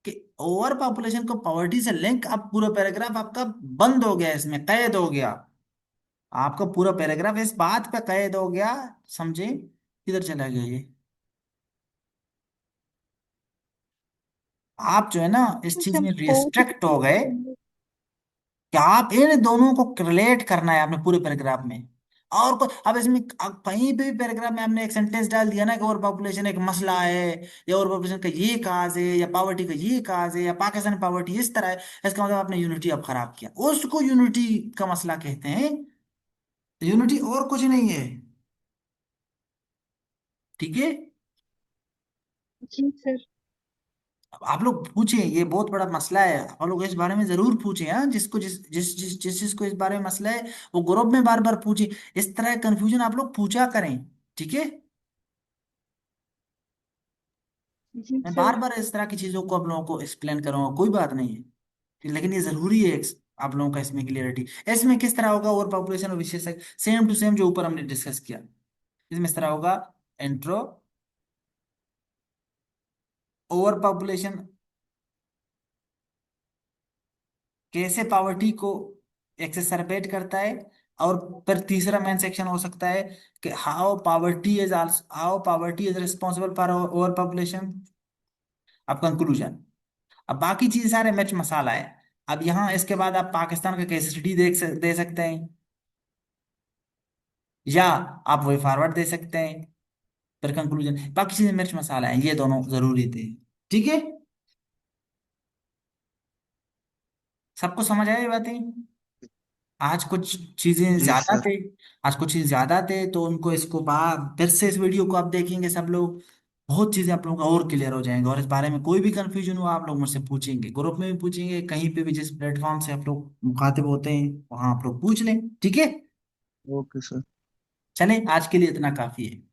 कि ओवर पॉपुलेशन को पॉवर्टी से लिंक। अब पूरा पैराग्राफ आपका बंद हो गया, इसमें कैद हो गया, आपका पूरा पैराग्राफ इस बात पे कैद हो गया। समझे, किधर चला गया ये। आप जो है ना इस चीज हम में पोर्ट रिस्ट्रिक्ट हो गए कि आप इन दोनों को रिलेट करना है आपने पूरे पैराग्राफ में। और अब इसमें अब कहीं पे भी पैराग्राफ में आपने एक सेंटेंस डाल दिया ना कि ओवर पॉपुलेशन एक मसला है, या ओवर पॉपुलेशन का ये काज है, या पॉवर्टी का ये काज है, या पाकिस्तान पॉवर्टी इस तरह है, इसका मतलब आपने यूनिटी अब खराब किया। उसको यूनिटी का मसला कहते हैं। यूनिटी और कुछ नहीं है, ठीक है। जी सर। अब आप लोग पूछें, ये बहुत बड़ा मसला है, आप लोग इस बारे में जरूर पूछें। हाँ, जिसको जिसको इस बारे में मसला है वो ग्रुप में बार बार पूछे। इस तरह कंफ्यूजन आप लोग पूछा करें, ठीक है। जी मैं बार सर। बार इस तरह की चीजों को आप लोगों को एक्सप्लेन करूंगा, कोई बात नहीं है, लेकिन ये जरूरी है आप लोगों का इसमें क्लियरिटी। इसमें किस तरह होगा ओवर पॉपुलेशन और विशेषक, सेम टू सेम जो ऊपर हमने डिस्कस किया। इसमें इस तरह होगा, इंट्रो, ओवर पॉपुलेशन कैसे पावर्टी को एक्सेसरबेट करता है। और फिर तीसरा मेन सेक्शन हो सकता है कि how poverty is responsible for over population. अब कंक्लूजन। अब बाकी चीज सारे मिर्च मसाला है। अब यहाँ इसके बाद आप पाकिस्तान का केस स्टडी दे सकते हैं, या आप वे फॉरवर्ड दे सकते हैं, फिर कंक्लूजन। बाकी चीजें मिर्च मसाला है, ये दोनों जरूरी थे, ठीक है। सबको समझ आया ये बातें। आज कुछ चीजें जी ज्यादा सर। थे, आज कुछ चीजें ज्यादा थे, तो उनको इसको बाद फिर से इस वीडियो को आप देखेंगे सब लोग, बहुत चीजें आप लोगों का और क्लियर हो जाएंगे। और इस बारे में कोई भी कंफ्यूजन हो आप लोग मुझसे पूछेंगे, ग्रुप में भी पूछेंगे, कहीं पे भी जिस प्लेटफॉर्म से आप लोग मुखातिब होते हैं वहां आप लोग पूछ लें, ठीक है। Okay sir. चलें, आज के लिए इतना काफी है।